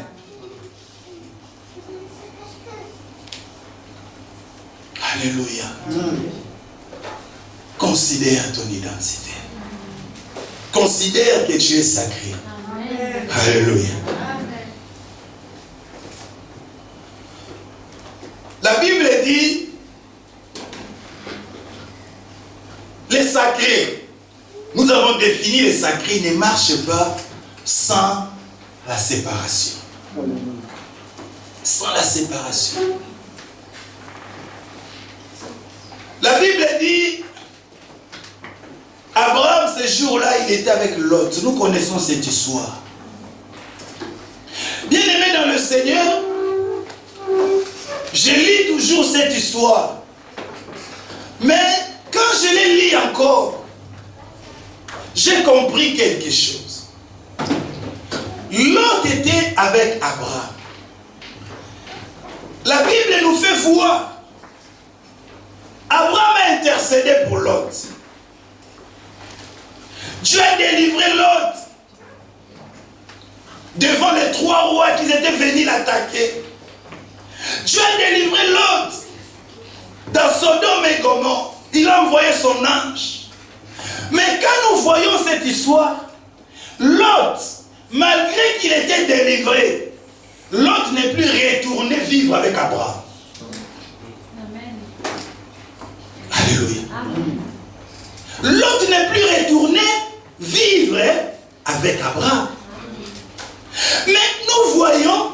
Alléluia. Considère ton identité. Considère que tu es sacré. Amen. Alléluia. Amen. La Bible dit, les sacrés, nous avons défini les sacrés, ne marchent pas sans la séparation. Sans la séparation. La Bible dit, Abraham, ce jour-là, il était avec Lot. Nous connaissons cette histoire. Bien-aimé dans le Seigneur, je lis toujours cette histoire. Mais quand je l'ai lis encore, j'ai compris quelque chose. Lot était avec Abraham. La Bible nous fait voir. Abraham a intercédé pour Lot. Dieu a délivré Lot devant les 3 rois qui étaient venus l'attaquer. Dieu a délivré Lot dans Sodome et Gomorrhe. Il a envoyé son ange. Mais quand nous voyons cette histoire, Lot, malgré qu'il était délivré, Lot n'est plus retourné vivre avec Abraham. Amen. Alléluia. Amen. Lot n'est plus retourné vivre avec Abraham. Mais nous voyons,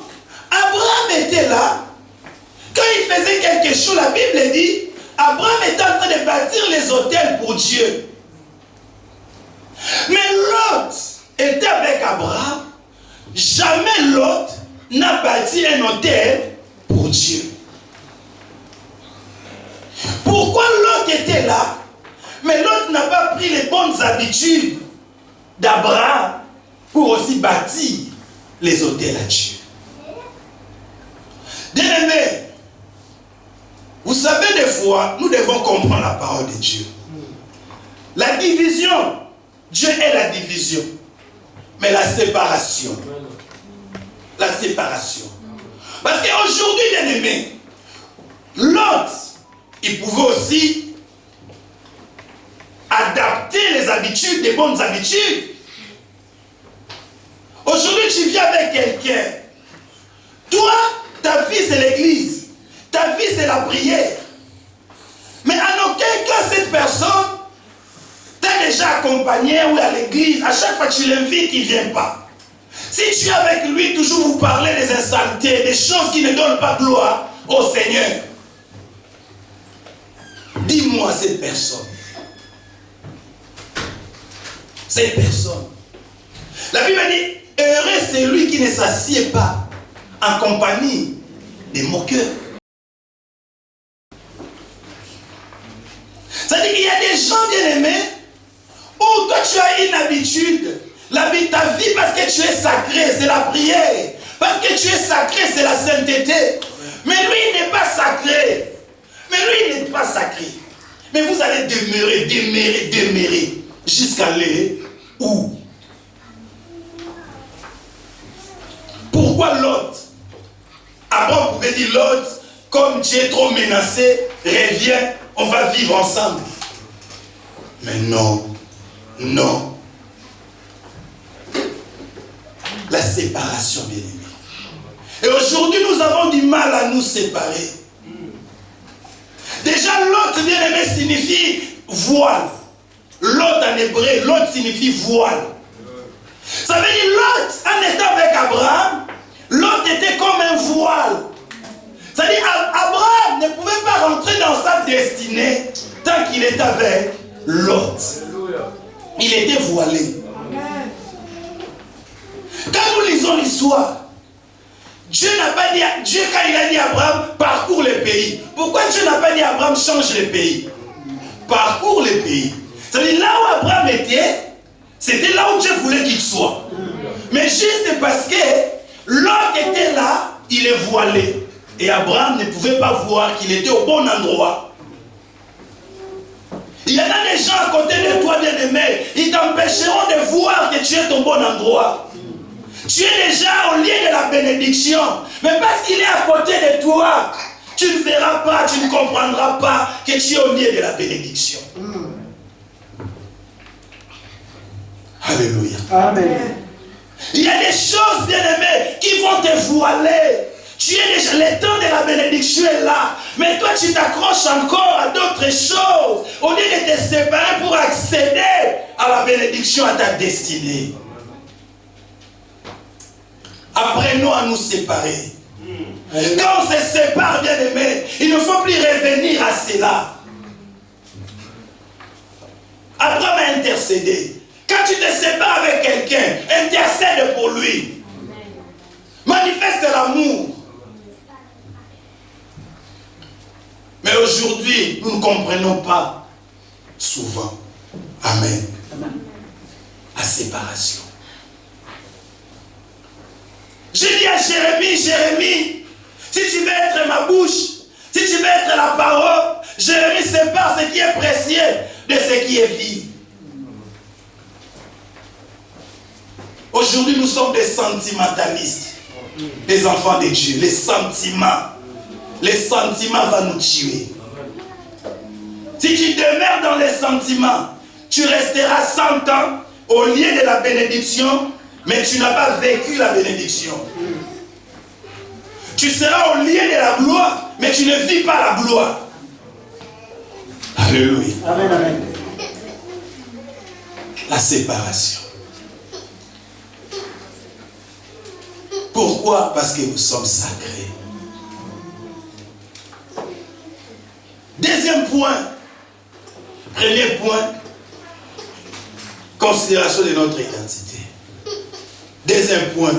Abraham était là. Quand il faisait quelque chose, la Bible dit, Abraham était en train de bâtir les autels pour Dieu. Mais Lot était avec Abraham. Jamais Lot n'a bâti un autel pour Dieu. Pourquoi Lot était là? Mais Lot n'a pas pris les bonnes habitudes d'Abraham pour aussi bâtir les autels à Dieu. Bien-aimés, vous savez, des fois, nous devons comprendre la parole de Dieu. La division, Dieu est la division. Mais la séparation. La séparation. Parce qu'aujourd'hui, bien-aimés, Lot, il pouvait aussi adapter les habitudes, des bonnes habitudes. Aujourd'hui, tu vis avec quelqu'un. Toi, ta vie, c'est l'église. Ta vie, c'est la prière. Mais en aucun cas, cette personne t'a déjà accompagné ou à l'église. À chaque fois que tu l'invites, il ne vient pas. Si tu es avec lui, toujours vous parlez des insaletés, des choses qui ne donnent pas gloire au Seigneur. Dis-moi cette personne. Cette personne. La Bible dit, heureux c'est lui qui ne s'assied pas en compagnie des moqueurs. C'est-à-dire qu'il y a des gens bien-aimés où toi tu as une habitude, ta vie parce que tu es sacré, c'est la prière. Parce que tu es sacré, c'est la sainteté. Mais lui, il n'est pas sacré. Mais lui, il n'est pas sacré. Mais vous allez demeurer jusqu'à aller où? Pourquoi Lot? Abraham pouvait dire, Lot, comme tu es trop menacé, reviens, on va vivre ensemble. Mais non, non. La séparation, bien aimé. Et aujourd'hui, nous avons du mal à nous séparer. Déjà, Lot, bien aimé, signifie voile. Lot en hébreu, Lot signifie voile. Ça veut dire Lot, en étant avec Abraham, Lot était comme un voile. C'est-à-dire Abraham ne pouvait pas rentrer dans sa destinée tant qu'il était avec Lot. Il était voilé. Quand nous lisons l'histoire, Dieu n'a pas dit, Dieu quand il a dit à Abraham, parcours le pays. Pourquoi Dieu n'a pas dit à Abraham, change le pays? parcourt le pays. C'est-à-dire là où Abraham était, c'était là où Dieu voulait qu'il soit. Mais juste parce que Lot était là, il est voilé. Et Abraham ne pouvait pas voir qu'il était au bon endroit. Il y en a des gens à côté de toi, bien-aimé, ils t'empêcheront de voir que tu es au bon endroit. Tu es déjà au lieu de la bénédiction. Mais parce qu'il est à côté de toi, tu ne verras pas, tu ne comprendras pas que tu es au lieu de la bénédiction. Alléluia. Amen. Il y a des choses, bien-aimées, qui vont te voiler. Tu es déjà, le temps de la bénédiction est là. Mais toi, tu t'accroches encore à d'autres choses. Au lieu de te séparer pour accéder à la bénédiction, à ta destinée. Apprenons à nous séparer. Quand on se sépare, bien-aimé, il ne faut plus revenir à cela. Abraham a intercédé. Quand tu te sépares avec quelqu'un, intercède pour lui. Manifeste l'amour. Mais aujourd'hui, nous ne comprenons pas souvent. Amen. La séparation. J'ai dit à Jérémie, Jérémie, si tu veux être ma bouche, si tu veux être la parole, Jérémie sépare ce qui est précieux de ce qui est vide. Aujourd'hui, nous sommes des sentimentalistes, des enfants de Dieu. Les sentiments vont nous tuer. Si tu demeures dans les sentiments, tu resteras 100 ans au lieu de la bénédiction, mais tu n'as pas vécu la bénédiction. Tu seras au lieu de la gloire, mais tu ne vis pas la gloire. Alléluia. Amen, amen. La séparation. Pourquoi? Parce que nous sommes sacrés. Deuxième point. Premier point. Considération de notre identité. Deuxième point.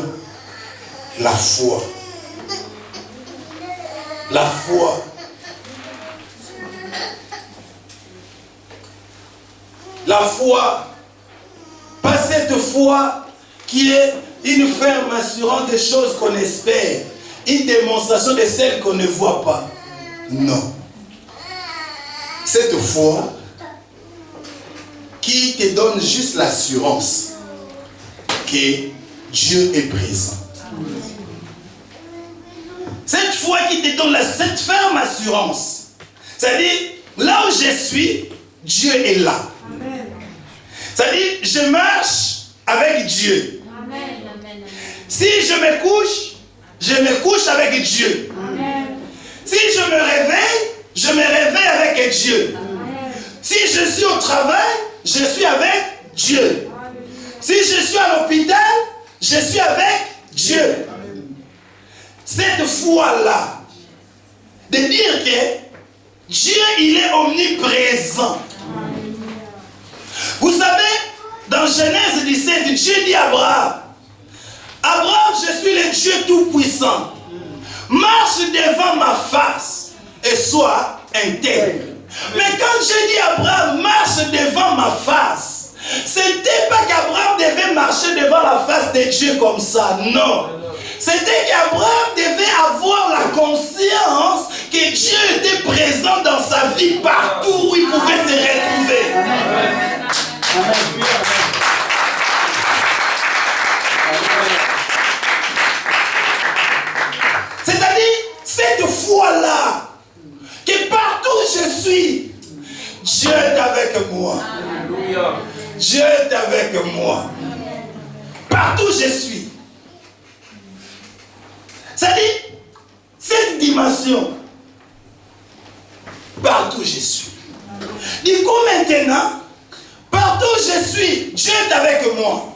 La foi. La foi. La foi. Pas cette foi qui est une ferme assurance des choses qu'on espère, une démonstration de celles qu'on ne voit pas. Non. Cette foi qui te donne juste l'assurance que Dieu est présent. Cette foi qui te donne cette ferme assurance. C'est-à-dire, là où je suis, Dieu est là. C'est-à-dire, je marche avec Dieu. Si je me couche avec Dieu. Amen. Si je me réveille avec Dieu. Amen. Si je suis au travail, je suis avec Dieu. Amen. Si je suis à l'hôpital, je suis avec Dieu. Amen. Cette foi-là, de dire que Dieu, il est omniprésent. Amen. Vous savez, dans Genèse 17, Dieu dit à Abraham, Abraham, je suis le Dieu tout-puissant. Marche devant ma face et sois intègre. Mais quand Dieu dit à Abraham, marche devant ma face, ce n'était pas qu'Abraham devait marcher devant la face de Dieu comme ça, non. C'était qu'Abraham devait avoir la conscience que Dieu était présent dans sa vie partout où il pouvait se retrouver. Amen. Amen. C'est-à-dire, cette foi-là, que partout où je suis, Dieu est avec moi. Alléluia. Dieu est avec moi. Partout où je suis. C'est-à-dire, cette dimension, partout où je suis. Du coup, maintenant, partout où je suis, Dieu est avec moi.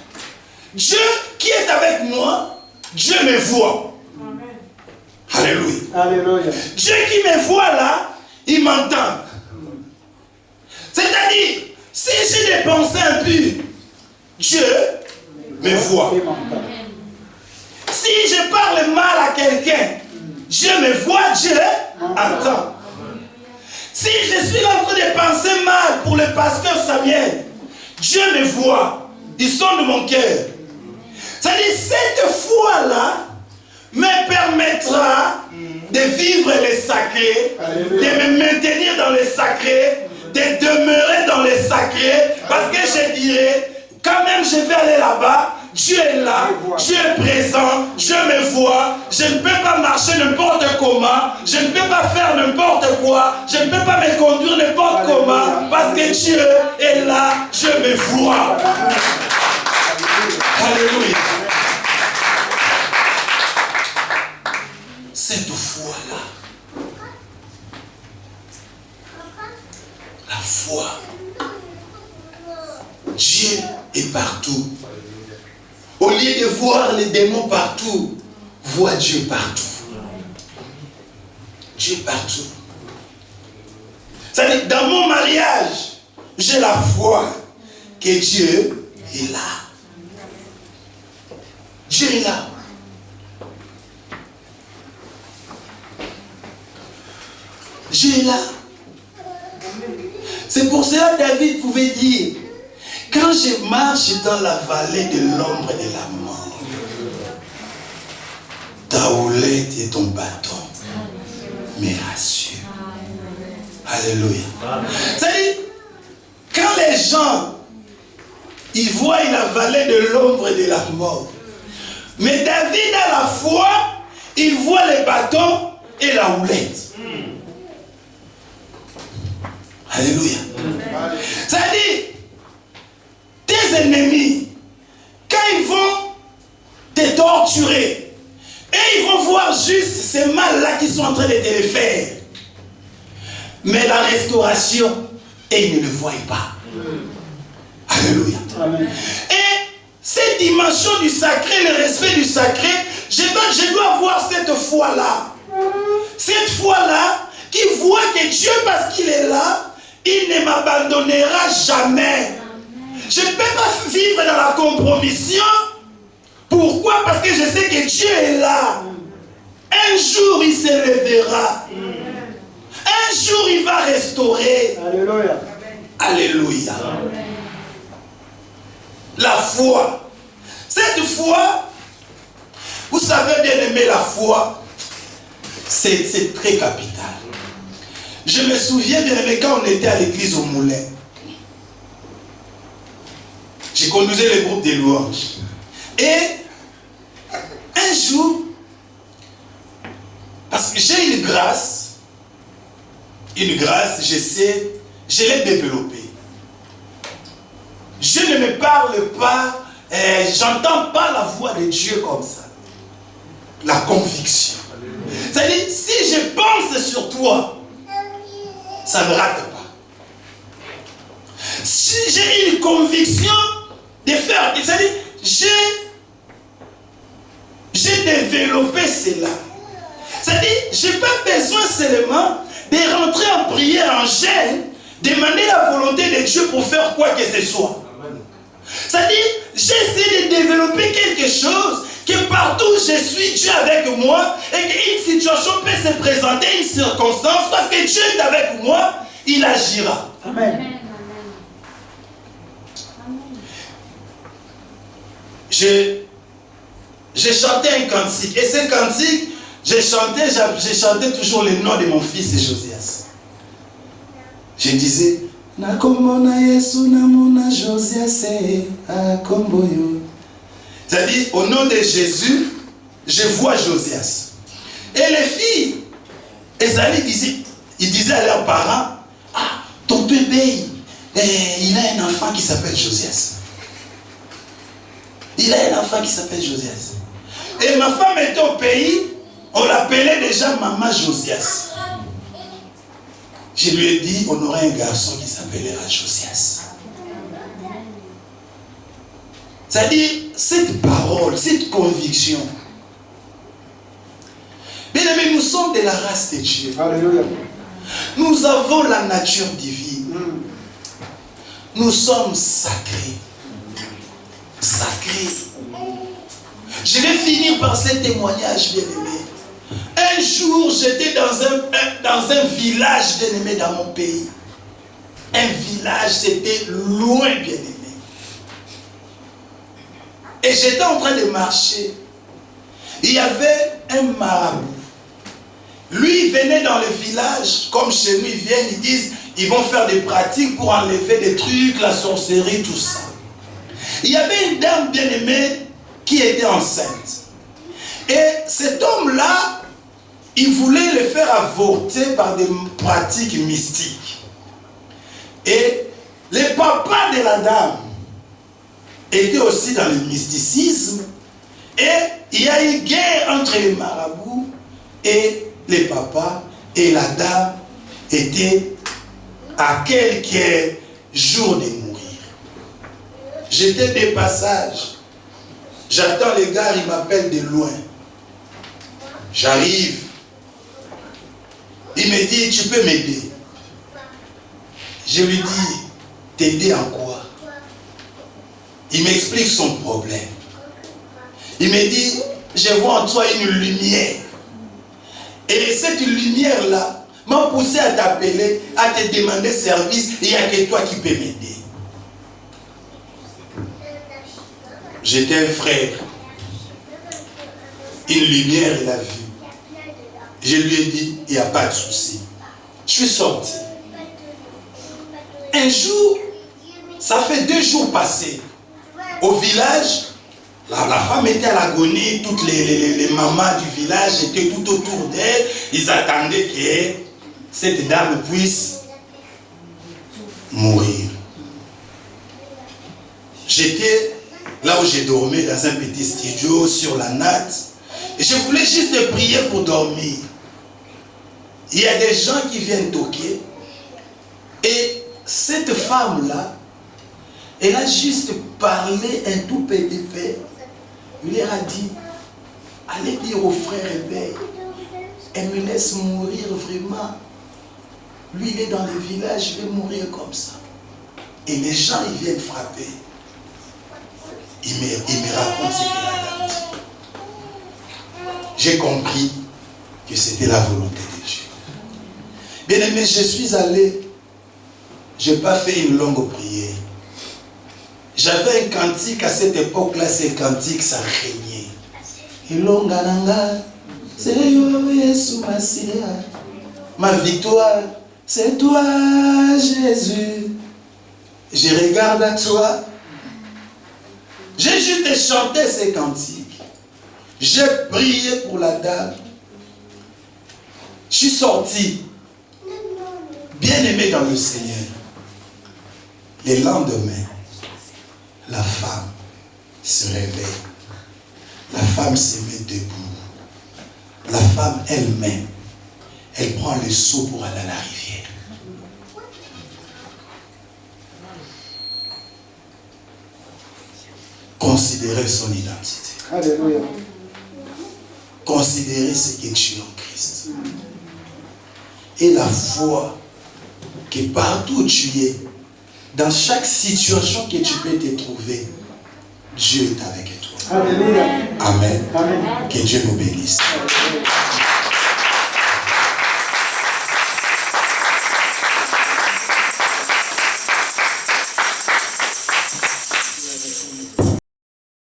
Dieu qui est avec moi, Dieu me voit. Alléluia. Alléluia. Dieu qui me voit là, il m'entend. C'est-à-dire, si j'ai des pensées impures, Dieu me voit. Si je parle mal à quelqu'un, Dieu me voit, Dieu entend. Si je suis en train de penser mal pour le pasteur Samuel, Dieu me voit. Ils sont de mon cœur. C'est-à-dire, cette foi-là me permettra de vivre les sacrés, de me maintenir dans les sacrés, de demeurer dans les sacrés, parce que je dirais, quand même je vais aller là-bas, Dieu est là, Dieu est présent, Dieu me voit, je ne peux pas marcher n'importe comment, je ne peux pas faire n'importe quoi, je ne peux pas me conduire n'importe comment, parce que Dieu est là, Dieu me voit. Alléluia. Cette foi-là, la foi, Dieu est partout. Au lieu de voir les démons partout, vois Dieu partout. Dieu partout. C'est-à-dire, dans mon mariage, j'ai la foi que Dieu est là. Dieu est là. Dieu est là. C'est pour cela que David pouvait dire, quand je marche dans la vallée de l'ombre de la mort, ta houlette et ton bâton me rassurent. Alléluia. C'est-à-dire, quand les gens, ils voient la vallée de l'ombre de la mort, mais David a la foi, il voit les bâtons et la houlette. Alléluia. C'est-à-dire, tes ennemis, quand ils vont te torturer, et ils vont voir juste ces mal-là qui sont en train de te les faire. Mais la restauration, et ils ne le voient pas. Alléluia. Amen. Et cette dimension du sacré, le respect du sacré, je dois avoir cette foi-là. Cette foi-là qui voit que Dieu, parce qu'il est là, il ne m'abandonnera jamais. Je ne peux pas vivre dans la compromission. Pourquoi? Parce que je sais que Dieu est là. Un jour, il se lèvera. Un jour, il va restaurer. Alléluia. Alléluia. La foi. Cette foi, vous savez bien aimer la foi, c'est très capital. Je me souviens bien aimé quand on était à l'église au Moulin. J'ai conduisé le groupe des louanges. Et un jour, parce que j'ai une grâce, je sais, je l'ai développée. Je ne me parle pas, j'entends pas la voix de Dieu comme ça. La conviction. C'est-à-dire, si je pense sur toi, ça ne rate pas. Si j'ai une conviction de faire, c'est-à-dire, j'ai développé cela. C'est-à-dire, je n'ai pas besoin seulement de rentrer en prière, en jeûne, demander la volonté de Dieu pour faire quoi que ce soit. C'est-à-dire, j'essaie de développer quelque chose que partout où je suis, Dieu avec moi, et qu'une situation peut se présenter, une circonstance, parce que Dieu est avec moi, il agira. Amen. J'ai chanté un cantique, et ce cantique, j'ai chanté toujours le nom de mon fils Josias. Je disais, Nakomona Yesu namona Josias akomboyo. C'est-à-dire, au nom de Jésus, je vois Josias. Et les filles, ils disaient à leurs parents, ah, ton bébé, il a un enfant qui s'appelle Josias. Il a un enfant qui s'appelle Josias. Et ma femme était au pays, on l'appelait déjà Maman Josias. Je lui ai dit, on aurait un garçon qui s'appellera Josias. C'est-à-dire, cette parole, cette conviction. Bien aimés, nous sommes de la race de Dieu. Alléluia. Nous avons la nature divine. Nous sommes sacrés. Sacrés. Je vais finir par ce témoignage, bien aimé. Un jour, j'étais dans un village bien-aimé dans mon pays. Un village, c'était loin bien-aimé. Et j'étais en train de marcher. Il y avait un marabout. Lui, il venait dans le village, comme chez nous, ils viennent, ils disent, ils vont faire des pratiques pour enlever des trucs, la sorcellerie, tout ça. Il y avait une dame bien-aimée qui était enceinte. Et cet homme-là, il voulait le faire avorter par des pratiques mystiques. Et les papas de la dame étaient aussi dans le mysticisme. Et il y a eu guerre entre les marabouts et les papas. Et la dame était à quelques jours de mourir. J'étais de passage. J'attends les gars, ils m'appellent de loin. J'arrive. Il me dit, tu peux m'aider. Je lui dis, t'aider en quoi? Il m'explique son problème. Il me dit, je vois en toi une lumière. Et cette lumière-là m'a poussé à t'appeler, à te demander service, et il n'y a que toi qui peux m'aider. J'étais un frère. Une lumière, il a vu. Je lui ai dit, il n'y a pas de souci. Je suis sorti. Un jour, ça fait 2 jours passés. Au village, la femme était à l'agonie, toutes les mamans du village étaient tout autour d'elle. Ils attendaient que cette dame puisse mourir. J'étais là où j'ai dormi, dans un petit studio, sur la natte. Et je voulais juste prier pour dormir. Il y a des gens qui viennent toquer. Et cette femme-là, elle a juste parlé un tout petit peu. Il leur a dit, allez dire au frère Hébert, elle me laisse mourir vraiment. Lui, il est dans le village, je vais mourir comme ça. Et les gens, ils viennent frapper. Il me raconte ce qu'il a dit. J'ai compris que c'était la volonté de Dieu. Bien aimé, je suis allé, je n'ai pas fait une longue prière. J'avais un cantique à cette époque-là, ces cantiques, ça régnait. Ma victoire, c'est toi, Jésus. Je regarde à toi. J'ai juste chanté ces cantiques. J'ai prié pour la dame. Je suis sorti, bien aimé dans le Seigneur. Le lendemain, la femme se réveille. La femme se met debout. La femme elle-même, elle prend le seau pour aller à la rivière. Considérez son identité. Alléluia. Considérez ce que tu es en Christ. Et la foi que partout où tu es, dans chaque situation que tu peux te trouver, Dieu est avec toi. Alléluia. Amen. Amen. Que Dieu nous bénisse.